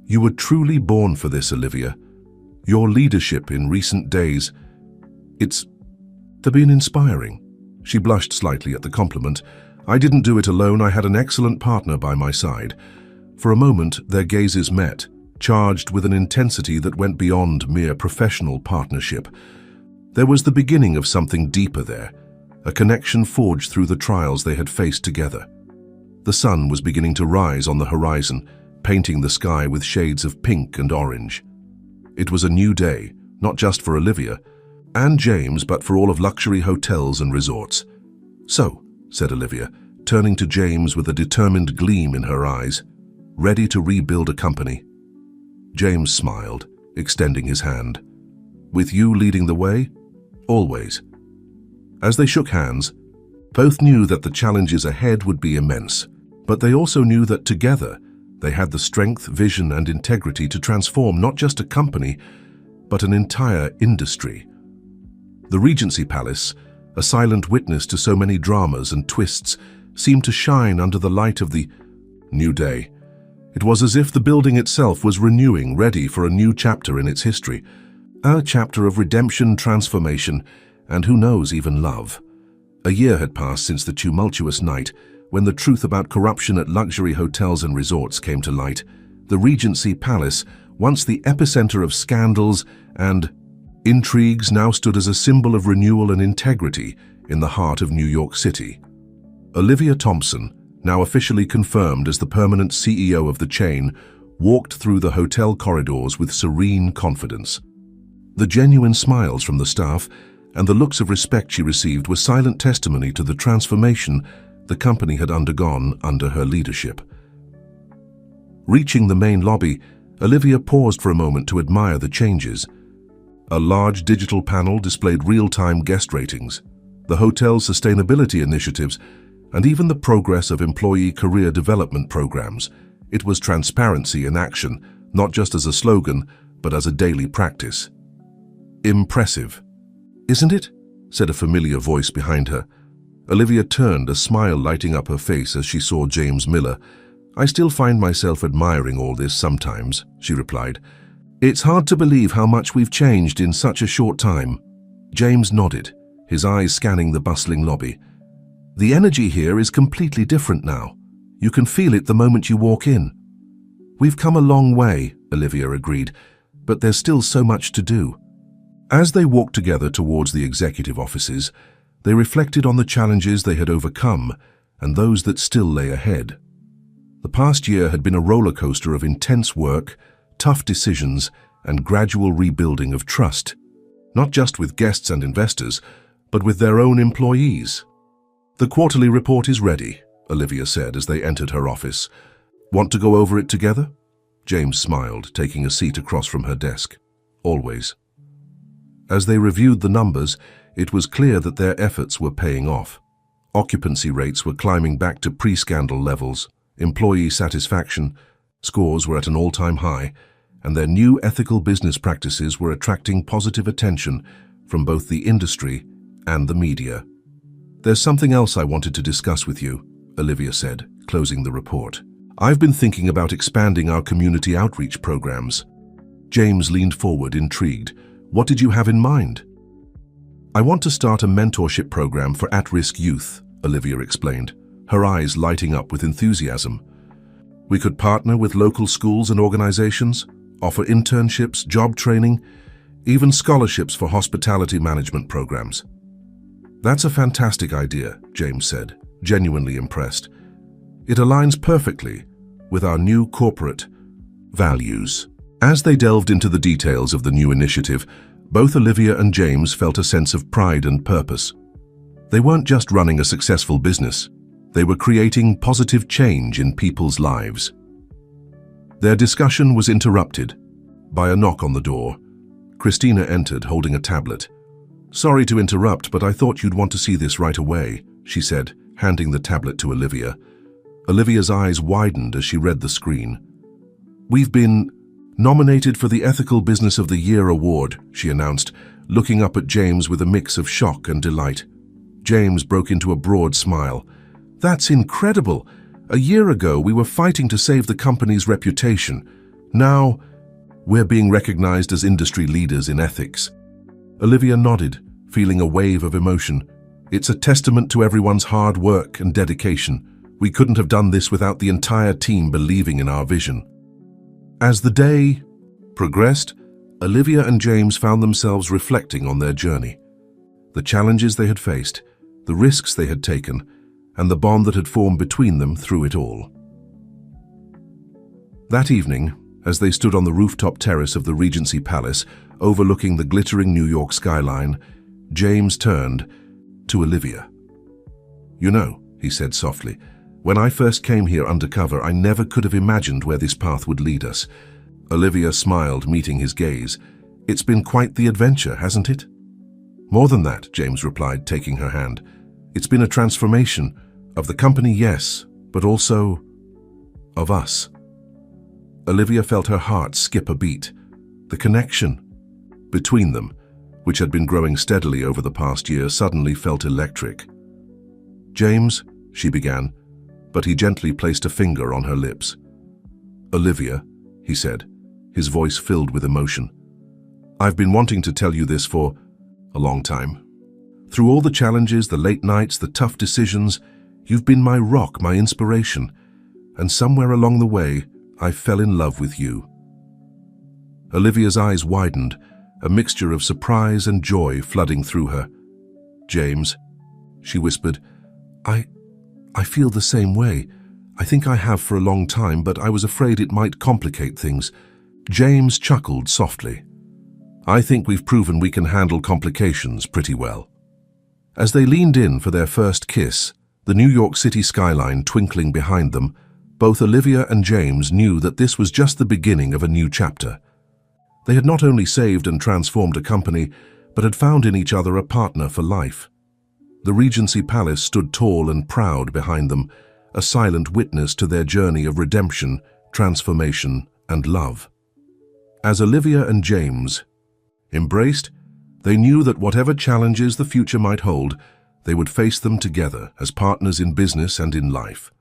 "You were truly born for this, Olivia. Your leadership in recent days, it's been inspiring." She blushed slightly at the compliment. "I didn't do it alone, I had an excellent partner by my side." For a moment, their gazes met, charged with an intensity that went beyond mere professional partnership. There was the beginning of something deeper there, a connection forged through the trials they had faced together. The sun was beginning to rise on the horizon, painting the sky with shades of pink and orange. It was a new day, not just for Olivia and James, but for all of luxury hotels and resorts. "So," said Olivia, turning to James with a determined gleam in her eyes, "ready to rebuild a company?" James smiled, extending his hand. "With you leading the way? Always." As they shook hands, both knew that the challenges ahead would be immense, but they also knew that together they had the strength, vision, and integrity to transform not just a company, but an entire industry. The Regency Palace, a silent witness to so many dramas and twists, seemed to shine under the light of the new day. It was as if the building itself was renewing, ready for a new chapter in its history, a chapter of redemption, transformation, and who knows, even love. A year had passed since the tumultuous night when the truth about corruption at luxury hotels and resorts came to light. The Regency Palace, once the epicenter of scandals and intrigues, now stood as a symbol of renewal and integrity in the heart of New York City. Olivia Thompson, now officially confirmed as the permanent CEO of the chain, walked through the hotel corridors with serene confidence. The genuine smiles from the staff and the looks of respect she received were silent testimony to the transformation the company had undergone under her leadership. Reaching the main lobby, Olivia paused for a moment to admire the changes. A large digital panel displayed real-time guest ratings, the hotel's sustainability initiatives, and even the progress of employee career development programs. It was transparency in action, not just as a slogan, but as a daily practice. "Impressive, isn't it?" said a familiar voice behind her. Olivia turned, a smile lighting up her face as she saw James Miller. "I still find myself admiring all this sometimes," she replied. "It's hard to believe how much we've changed in such a short time." James nodded, his eyes scanning the bustling lobby. "The energy here is completely different now. You can feel it the moment you walk in." "We've come a long way," Olivia agreed, "but there's still so much to do." As they walked together towards the executive offices, they reflected on the challenges they had overcome and those that still lay ahead. The past year had been a roller coaster of intense work, tough decisions, and gradual rebuilding of trust, not just with guests and investors, but with their own employees. "The quarterly report is ready," Olivia said as they entered her office. "Want to go over it together?" James smiled, taking a seat across from her desk. "Always." As they reviewed the numbers, it was clear that their efforts were paying off. Occupancy rates were climbing back to pre-scandal levels, employee satisfaction scores were at an all-time high, and their new ethical business practices were attracting positive attention from both the industry and the media. "There's something else I wanted to discuss with you," Olivia said, closing the report. "I've been thinking about expanding our community outreach programs." James leaned forward, intrigued. "What did you have in mind?" "I want to start a mentorship program for at-risk youth," Olivia explained, her eyes lighting up with enthusiasm. "We could partner with local schools and organizations, offer internships, job training, even scholarships for hospitality management programs." "That's a fantastic idea," James said, genuinely impressed. It aligns perfectly with our new corporate values. As they delved into the details of the new initiative, both Olivia and James felt a sense of pride and purpose. They weren't just running a successful business, they were creating positive change in people's lives. Their discussion was interrupted by a knock on the door. Christina entered holding a tablet. "Sorry to interrupt, but I thought you'd want to see this right away," she said, handing the tablet to Olivia. Olivia's eyes widened as she read the screen. "We've been nominated for the Ethical Business of the Year award," she announced, looking up at James with a mix of shock and delight. James broke into a broad smile. "That's incredible! A year ago, we were fighting to save the company's reputation. Now, we're being recognized as industry leaders in ethics." Olivia nodded, feeling a wave of emotion. "It's a testament to everyone's hard work and dedication. We couldn't have done this without the entire team believing in our vision." As the day progressed, Olivia and James found themselves reflecting on their journey. The challenges they had faced, the risks they had taken, and the bond that had formed between them through it all. That evening, as they stood on the rooftop terrace of the Regency Palace, overlooking the glittering New York skyline, James turned to Olivia. "You know," he said softly, "when I first came here undercover, I never could have imagined where this path would lead us." Olivia smiled, meeting his gaze. "It's been quite the adventure, hasn't it?" "More than that," James replied, taking her hand. "It's been a transformation of the company, yes, but also of us." Olivia felt her heart skip a beat. The connection between them, which had been growing steadily over the past year, suddenly felt electric. "James," she began, but he gently placed a finger on her lips. "Olivia," he said, his voice filled with emotion. "I've been wanting to tell you this for a long time. Through all the challenges, the late nights, the tough decisions, you've been my rock, my inspiration, and somewhere along the way, I fell in love with you." Olivia's eyes widened, a mixture of surprise and joy flooding through her. "James," she whispered, I feel the same way. I think I have for a long time, but I was afraid it might complicate things." James chuckled softly. "I think we've proven we can handle complications pretty well." As they leaned in for their first kiss, the New York City skyline twinkling behind them, both Olivia and James knew that this was just the beginning of a new chapter. They had not only saved and transformed a company, but had found in each other a partner for life. The Regency Palace stood tall and proud behind them, a silent witness to their journey of redemption, transformation, and love. As Olivia and James embraced, they knew that whatever challenges the future might hold, they would face them together as partners in business and in life.